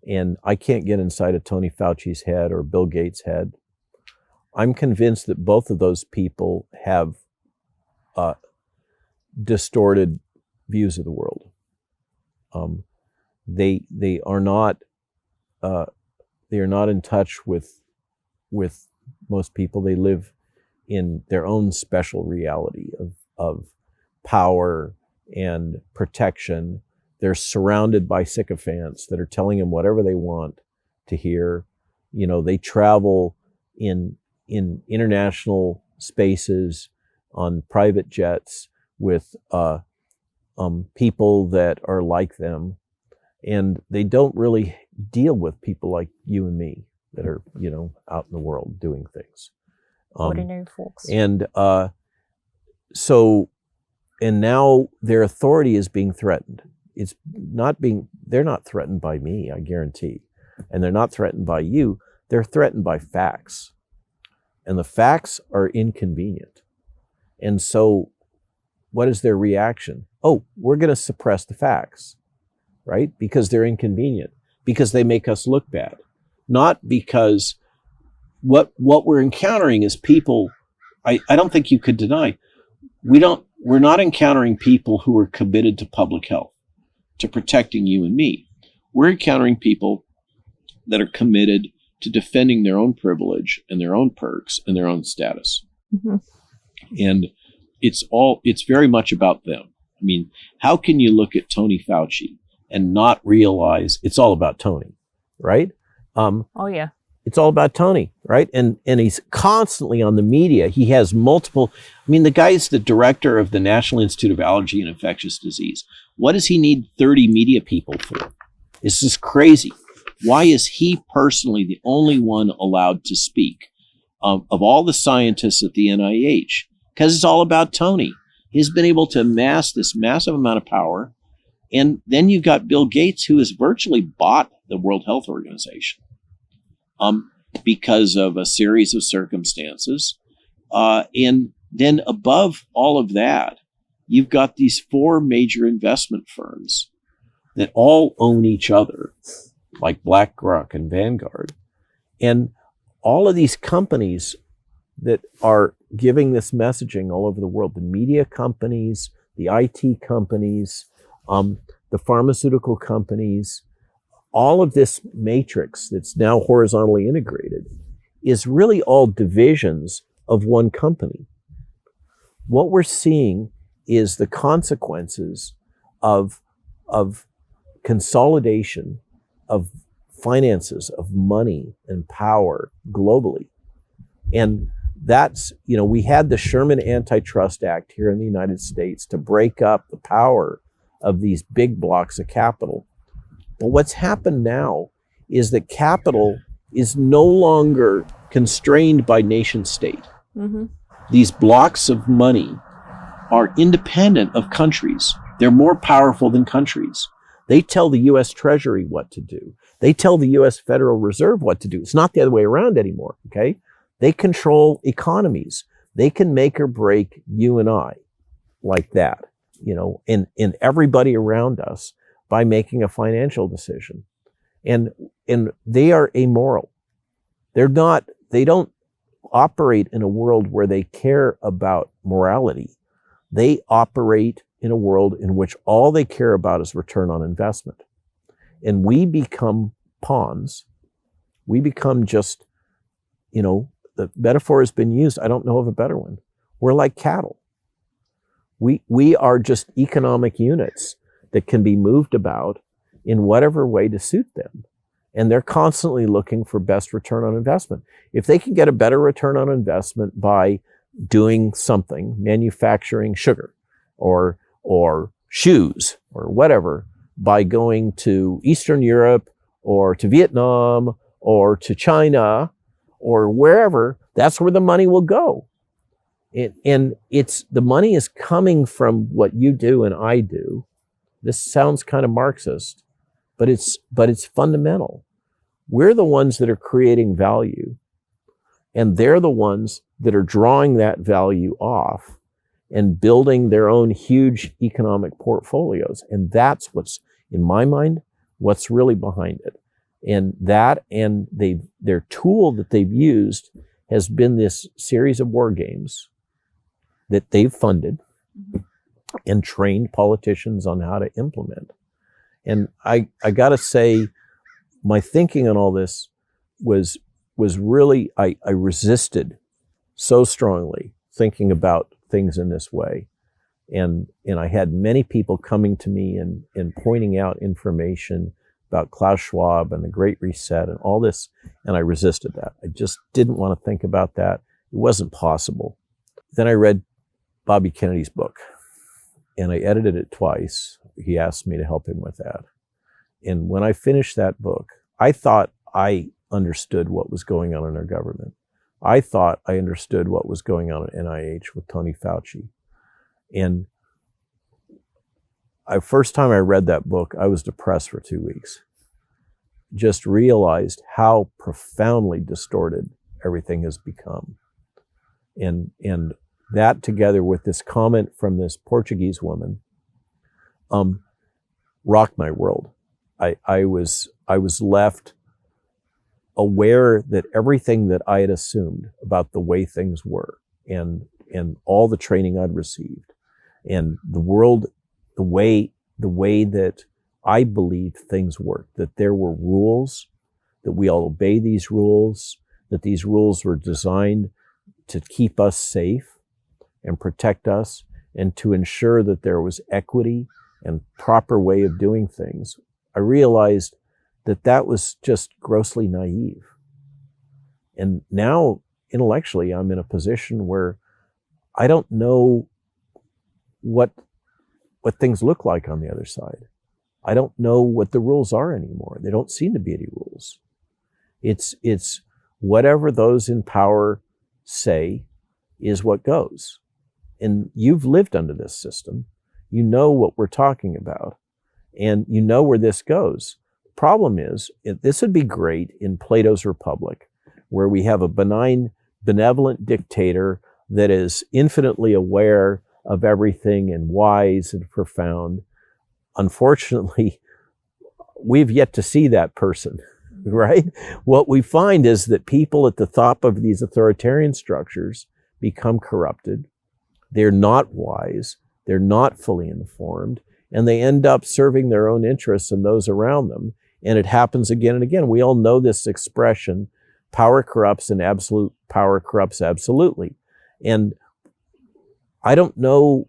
And I can't get inside of Tony Fauci's head or Bill Gates' head. I'm convinced that both of those people have distorted views of the world. They are not in touch with most people. They live in their own special reality of power and protection. They're surrounded by sycophants that are telling them whatever they want to hear. They travel in international spaces on private jets with people that are like them, and they don't really deal with people like you and me that are out in the world doing things.
Ordinary folks.
And and now their authority is being threatened. They're not threatened by me, I guarantee. And they're not threatened by you. They're threatened by facts. And the facts are inconvenient. And so what is their reaction? Oh, we're going to suppress the facts, right? Because they're inconvenient, because they make us look bad. Not because what we're encountering is people, I don't think you could deny, we're not encountering people who are committed to public health, to protecting you and me. We're encountering people that are committed to defending their own privilege and their own perks and their own status.
Mm-hmm.
And it's very much about them. I mean, how can you look at Tony Fauci and not realize it's all about Tony, right?
Oh yeah.
It's all about Tony, right? And he's constantly on the media. He has multiple, I mean, the guy's the director of the National Institute of Allergy and Infectious Disease. What does he need 30 media people for? This is crazy. Why is he personally the only one allowed to speak of all the scientists at the NIH? Because it's all about Tony. He's been able to amass this massive amount of power. And then you've got Bill Gates, who has virtually bought the World Health Organization because of a series of circumstances. And then above all of that, you've got these 4 major investment firms that all own each other, like BlackRock and Vanguard. And all of these companies that are giving this messaging all over the world, the media companies, the IT companies, the pharmaceutical companies, all of this matrix that's now horizontally integrated is really all divisions of one company. What we're seeing is the consequences of consolidation of finances, of money and power globally. And that's, we had the Sherman Antitrust Act here in the United States to break up the power of these big blocks of capital. But what's happened now is that capital is no longer constrained by nation state.
Mm-hmm.
These blocks of money are independent of countries. They're more powerful than countries. They tell the U.S. Treasury what to do. They tell the U.S. Federal Reserve what to do. It's not the other way around anymore, okay? They control economies. They can make or break you and I like that, and everybody around us by making a financial decision. And they are amoral. They don't operate in a world where they care about morality. They operate in a world in which all they care about is return on investment. And we become pawns. We become just, the metaphor has been used. I don't know of a better one. We're like cattle. We are just economic units that can be moved about in whatever way to suit them. And they're constantly looking for best return on investment. If they can get a better return on investment by doing something, manufacturing sugar or shoes or whatever, by going to Eastern Europe or to Vietnam or to China or wherever, that's where the money will go. And the money is coming from what you do and I do. This sounds kind of Marxist, but it's fundamental. We're the ones that are creating value, and they're the ones that are drawing that value off and building their own huge economic portfolios. And that's what's, in my mind, what's really behind it. And their tool that they've used has been this series of war games that they've funded and trained politicians on how to implement. And I gotta say, my thinking on all this was really, I resisted so strongly thinking about things in this way. And I had many people coming to me and pointing out information about Klaus Schwab and the Great Reset and all this, and I resisted that. I just didn't want to think about that. It wasn't possible. Then I read Bobby Kennedy's book, and I edited it twice. He asked me to help him with that. And when I finished that book, I thought I understood what was going on in our government. I thought I understood what was going on at NIH with Tony Fauci. And first time I read that book, I was depressed for 2 weeks. Just realized how profoundly distorted everything has become. And that, together with this comment from this Portuguese woman, rocked my world. I was left aware that everything that I had assumed about the way things were, and all the training I'd received, and the world, the way that I believed things worked, that there were rules, that we all obey these rules, that these rules were designed to keep us safe and protect us, and to ensure that there was equity and proper way of doing things. I realized that was just grossly naive. And now, intellectually, I'm in a position where I don't know what things look like on the other side. I don't know what the rules are anymore. There don't seem to be any rules. It's whatever those in power say is what goes. And you've lived under this system. You know what we're talking about, and you know where this goes. Problem is, this would be great in Plato's Republic, where we have a benign, benevolent dictator that is infinitely aware of everything and wise and profound. Unfortunately, we've yet to see that person, right? What we find is that people at the top of these authoritarian structures become corrupted. They're not wise. They're not fully informed, and they end up serving their own interests and those around them. And it happens again and again. We all know this expression, power corrupts and absolute power corrupts absolutely. And I don't know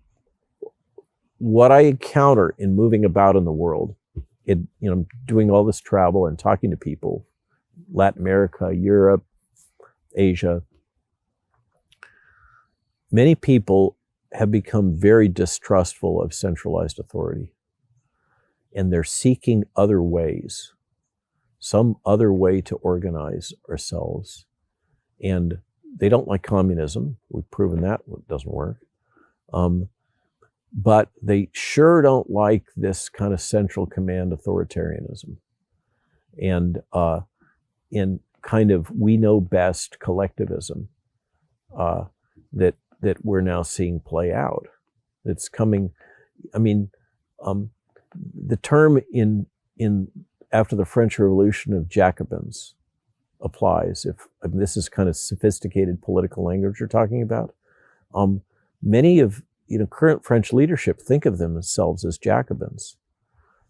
what I encounter in moving about in the world, doing all this travel and talking to people, Latin America, Europe, Asia. Many people have become very distrustful of centralized authority. And they're seeking other ways, some other way to organize ourselves. And they don't like communism. We've proven that it doesn't work. But they sure don't like this kind of central command authoritarianism. And in kind of we know best collectivism that we're now seeing play out. It's coming. I mean, the term in after the French Revolution of Jacobins applies. If this is kind of sophisticated political language you're talking about, many of current French leadership think of themselves as Jacobins.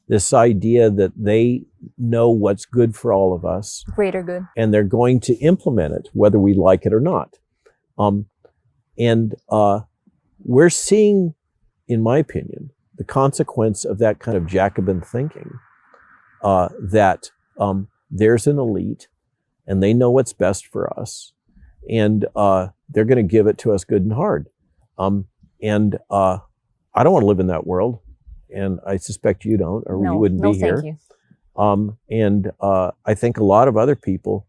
This idea that they know what's good for all of us,
greater good,
and they're going to implement it whether we like it or not. We're seeing, in my opinion, the consequence of that kind of Jacobin thinking, that there's an elite and they know what's best for us, and they're going to give it to us good and hard. I don't want to live in that world, and I suspect you don't, or you wouldn't be here. Thank you. I think a lot of other people,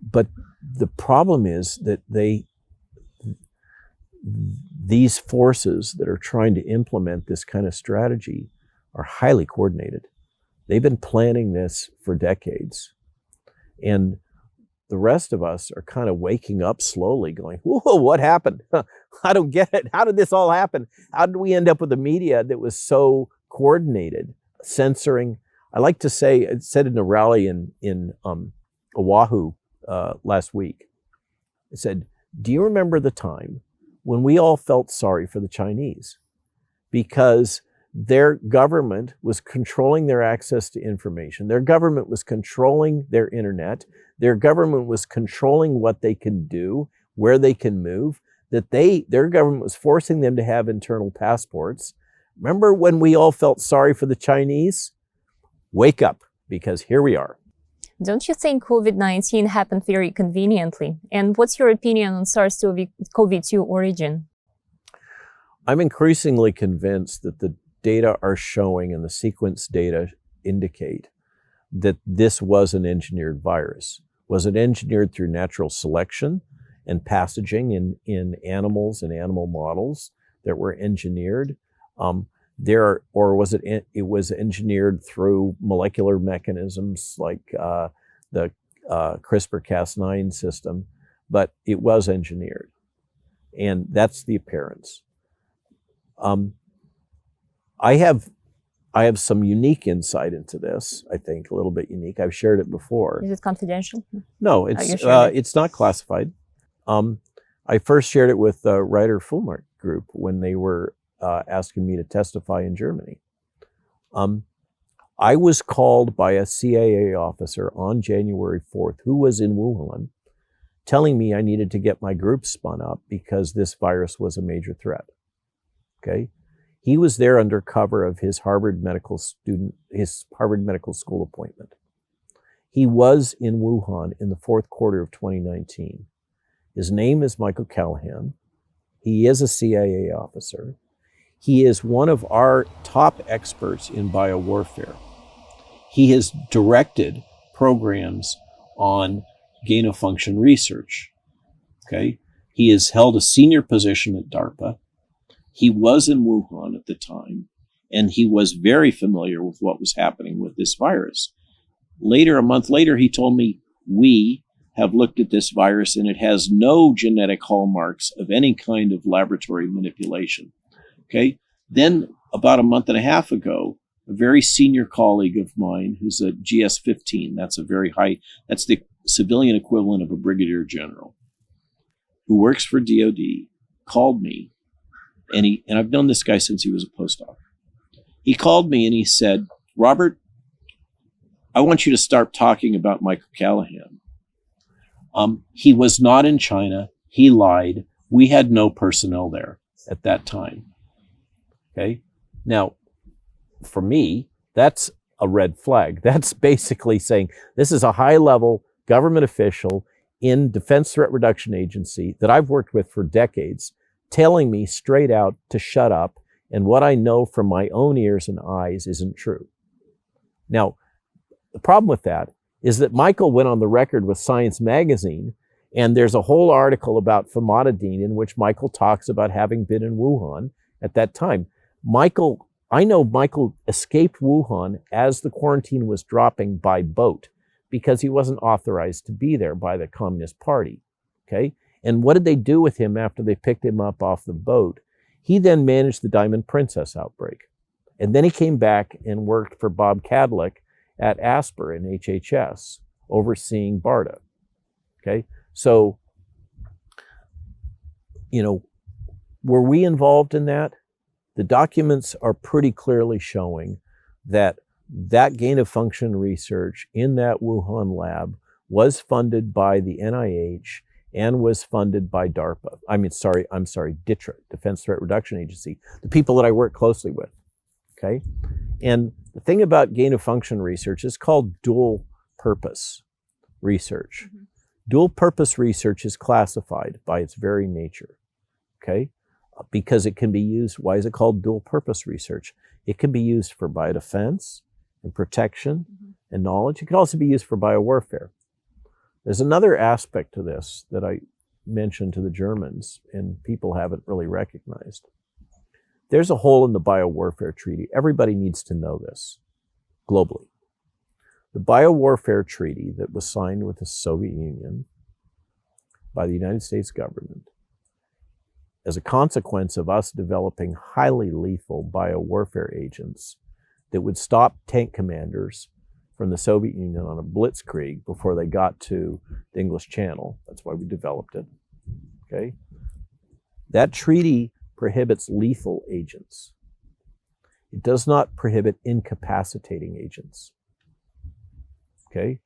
but the problem is that these forces that are trying to implement this kind of strategy are highly coordinated. They've been planning this for decades. And the rest of us are kind of waking up slowly going, whoa, what happened? I don't get it. How did this all happen? How did we end up with a media that was so coordinated, censoring? I like to say, I said in a rally in Oahu last week, I said, do you remember the time when we all felt sorry for the Chinese? Because their government was controlling their access to information. Their government was controlling their internet. Their government was controlling what they can do, where they can move, that their government was forcing them to have internal passports. Remember when we all felt sorry for the Chinese? Wake up, because here we are.
Don't you think COVID-19 happened very conveniently? And what's your opinion on SARS-CoV-2 origin?
I'm increasingly convinced that the data are showing, and the sequence data indicate, that this was an engineered virus. Was it engineered through natural selection? and passaging in animals and animal models that were engineered. Or was it was engineered through molecular mechanisms like the CRISPR-Cas9 system, but it was engineered. And that's the appearance. I have some unique insight into this, I think, a little bit unique. I've shared it before.
Is it confidential?
No, it's not classified. I first shared it with the Ryder Fulmark group when they were asking me to testify in Germany. I was called by a CIA officer on January 4th, who was in Wuhan, telling me I needed to get my group spun up because this virus was a major threat. Okay? He was there under cover of his Harvard Medical School appointment. He was in Wuhan in the fourth quarter of 2019. His name is Michael Callahan. He is a CIA officer. He is one of our top experts in biowarfare. He has directed programs on gain-of-function research. Okay? He has held a senior position at DARPA. He was in Wuhan at the time, and he was very familiar with what was happening with this virus. Later, a month later, he told me, we have looked at this virus and it has no genetic hallmarks of any kind of laboratory manipulation. Okay. Then about a month and a half ago, a very senior colleague of mine who's a GS-15, that's the civilian equivalent of a brigadier general, who works for DOD, called me, and I've known this guy since he was a postdoc. He called me and he said, Robert, I want you to start talking about Michael Callahan. He was not in China. He lied. We had no personnel there at that time. Okay. Now, for me, that's a red flag. That's basically saying this is a high-level government official in Defense Threat Reduction Agency that I've worked with for decades, telling me straight out to shut up, and what I know from my own ears and eyes isn't true. Now, the problem with that is that Michael went on the record with Science Magazine, and there's a whole article about famotidine in which Michael talks about having been in Wuhan at that time. I know Michael escaped Wuhan as the quarantine was dropping by boat because he wasn't authorized to be there by the Communist Party. Okay? And what did they do with him after they picked him up off the boat? He then managed the Diamond Princess outbreak. And then he came back and worked for Bob Kadlec at ASPR in HHS, overseeing BARDA. Okay? So, were we involved in that? The documents are pretty clearly showing that gain-of-function research in that Wuhan lab was funded by the NIH and was funded by DARPA. I'm sorry, DTRA, Defense Threat Reduction Agency, the people that I work closely with. Okay? And the thing about gain-of-function research is called dual-purpose research. Mm-hmm. Dual-purpose research is classified by its very nature. Okay? Because it can be used. Why is it called dual-purpose research? It can be used for biodefense and protection and knowledge. It can also be used for biowarfare. There's another aspect to this that I mentioned to the Germans and people haven't really recognized. There's a hole in the biowarfare treaty. Everybody needs to know this globally. The biowarfare treaty that was signed with the Soviet Union by the United States government, as a consequence of us developing highly lethal biowarfare agents that would stop tank commanders from the Soviet Union on a blitzkrieg before they got to the English Channel. That's why we developed it. Okay? That treaty prohibits lethal agents. It does not prohibit incapacitating agents. Okay?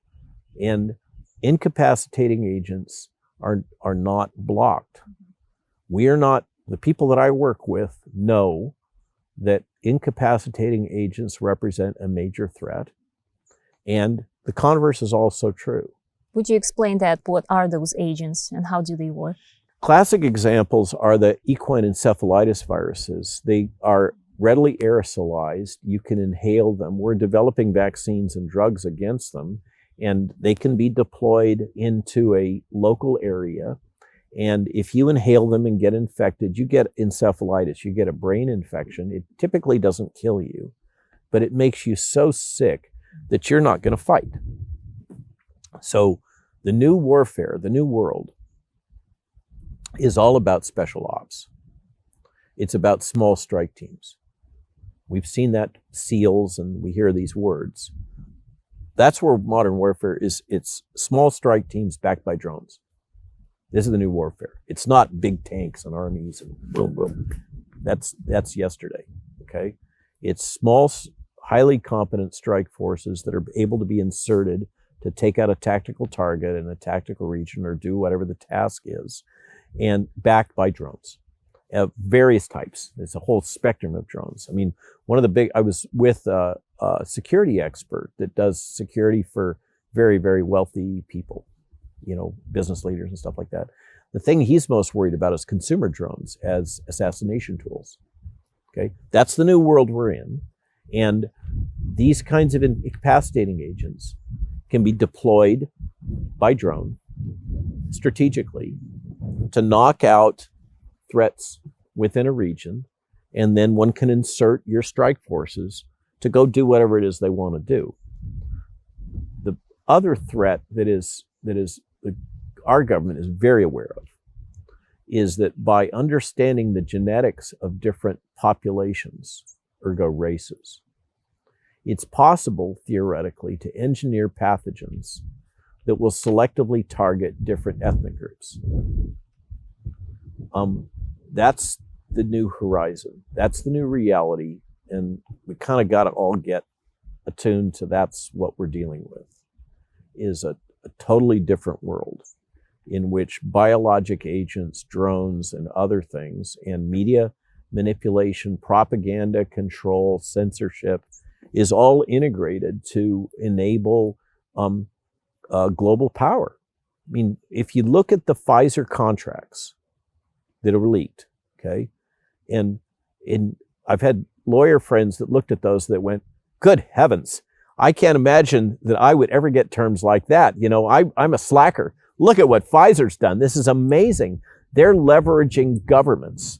And incapacitating agents are not blocked. The people that I work with know that incapacitating agents represent a major threat. And the converse is also true.
Would you explain that? What are those agents and how do they work?
Classic examples are the equine encephalitis viruses. They are readily aerosolized. You can inhale them. We're developing vaccines and drugs against them, and they can be deployed into a local area. And if you inhale them and get infected, you get encephalitis, you get a brain infection. It typically doesn't kill you, but it makes you so sick that you're not going to fight. So the new warfare, the new world, is all about special ops. It's about small strike teams. We've seen that SEALs, and we hear these words. That's where modern warfare is. It's small strike teams backed by drones. This is the new warfare. It's not big tanks and armies and boom, boom. That's yesterday, okay? It's small, highly competent strike forces that are able to be inserted to take out a tactical target in a tactical region or do whatever the task is, and backed by drones of various types. There's a whole spectrum of drones. I mean, I was with a security expert that does security for very, very wealthy people, business leaders and stuff like that. The thing he's most worried about is consumer drones as assassination tools. Okay, that's the new world we're in. And these kinds of incapacitating agents can be deployed by drone strategically to knock out threats within a region, and then one can insert your strike forces to go do whatever it is they want to do. The other threat that our government is very aware of is that by understanding the genetics of different populations, ergo races, it's possible theoretically to engineer pathogens that will selectively target different ethnic groups. That's the new horizon. That's the new reality. And we kind of got to all get attuned to that's what we're dealing with, is a totally different world in which biologic agents, drones, and other things, and media manipulation, propaganda, control, censorship, is all integrated to enable global power. I mean, if you look at the Pfizer contracts that are leaked, okay, and I've had lawyer friends that looked at those that went, good heavens, I can't imagine that I would ever get terms like that. I'm a slacker. Look at what Pfizer's done. This is amazing. They're leveraging governments,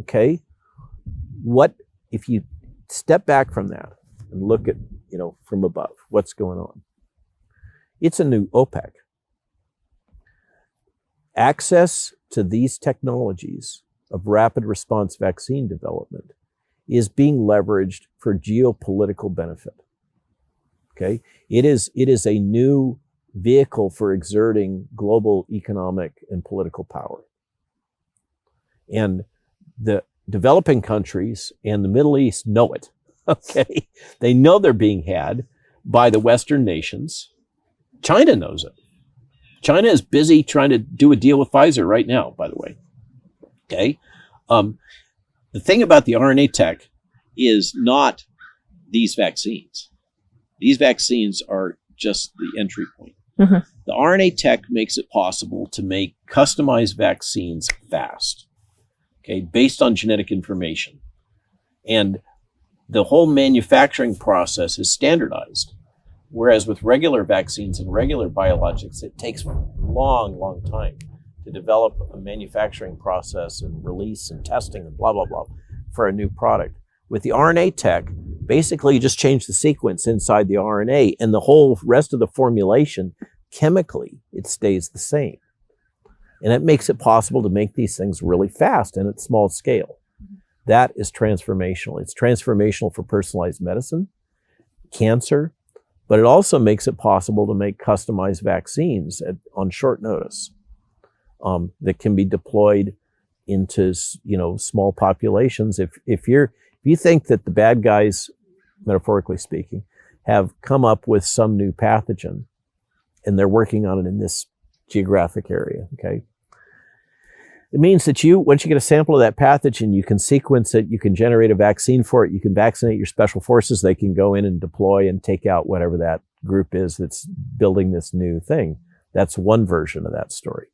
okay? What if you step back from that and look at, from above, what's going on? It's a new OPEC. Access to these technologies of rapid response vaccine development is being leveraged for geopolitical benefit. Okay? It is a new vehicle for exerting global economic and political power. And the developing countries and the Middle East know it. Okay? They know they're being had by the Western nations. China knows it. China is busy trying to do a deal with Pfizer right now, by the way. Okay? The thing about the RNA tech is not these vaccines. These vaccines are just the entry point. Mm-hmm. The RNA tech makes it possible to make customized vaccines fast, okay, based on genetic information. And the whole manufacturing process is standardized. Whereas with regular vaccines and regular biologics, it takes a long, long time to develop a manufacturing process and release and testing and blah, blah, blah for a new product. With the RNA tech, basically you just change the sequence inside the RNA and the whole rest of the formulation, chemically, it stays the same. And it makes it possible to make these things really fast and at small scale. That is transformational. It's transformational for personalized medicine, cancer, but it also makes it possible to make customized vaccines on short notice that can be deployed into small populations. If you think that the bad guys, metaphorically speaking, have come up with some new pathogen and they're working on it in this geographic area, okay? It means that once you get a sample of that pathogen, you can sequence it, you can generate a vaccine for it, you can vaccinate your special forces, they can go in and deploy and take out whatever that group is that's building this new thing. That's one version of that story,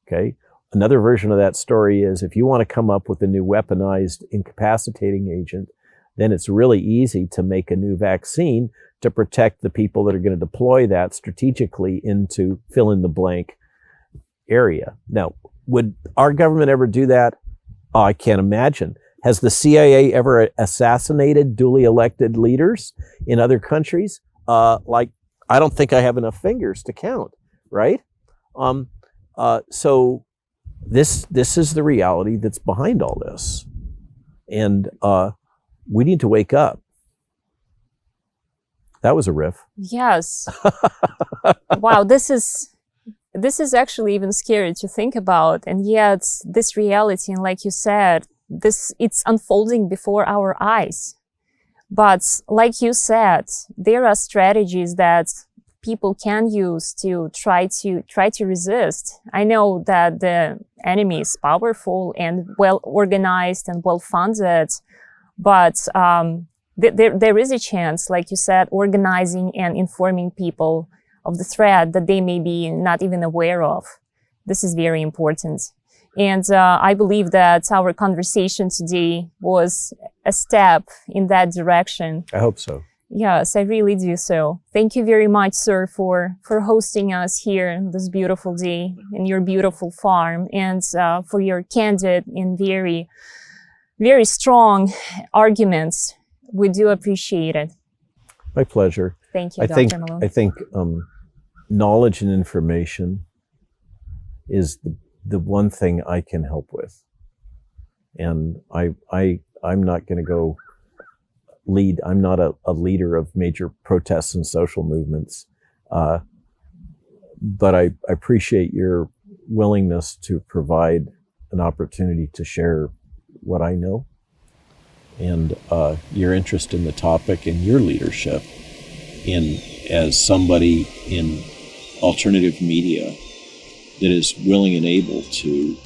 okay? Another version of that story is if you want to come up with a new weaponized incapacitating agent, then it's really easy to make a new vaccine to protect the people that are going to deploy that strategically into fill in the blank area. Now, would our government ever do that? Oh, I can't imagine. Has the CIA ever assassinated duly elected leaders in other countries? I don't think I have enough fingers to count, right? So this is the reality that's behind all this. And we need to wake up. That was a riff.
Yes. Wow, this is actually even scary to think about. And yet this reality, and like you said, it's unfolding before our eyes. But like you said, there are strategies that people can use to try to resist. I know that the enemy is powerful and well organized and well funded, but there is a chance, like you said, organizing and informing people of the threat that they may be not even aware of. This is very important. And I believe that our conversation today was a step in that direction.
I hope so.
Yes, I really do so. Thank you very much, sir, for hosting us here this beautiful day in your beautiful farm, and for your candid and very, very strong arguments. We do appreciate it.
My pleasure.
Thank you, Dr. Malone.
I think knowledge and information is the one thing I can help with. And I'm not going to go lead. I'm not a leader of major protests and social movements. But I appreciate your willingness to provide an opportunity to share what I know, and your interest in the topic and your leadership as somebody in alternative media that is willing and able to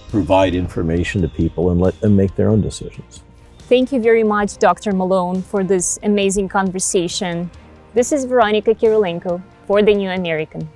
provide information to people and let them make their own decisions.
Thank you very much, Dr. Malone, for this amazing conversation. This is Veronica Kirilenko for The New American.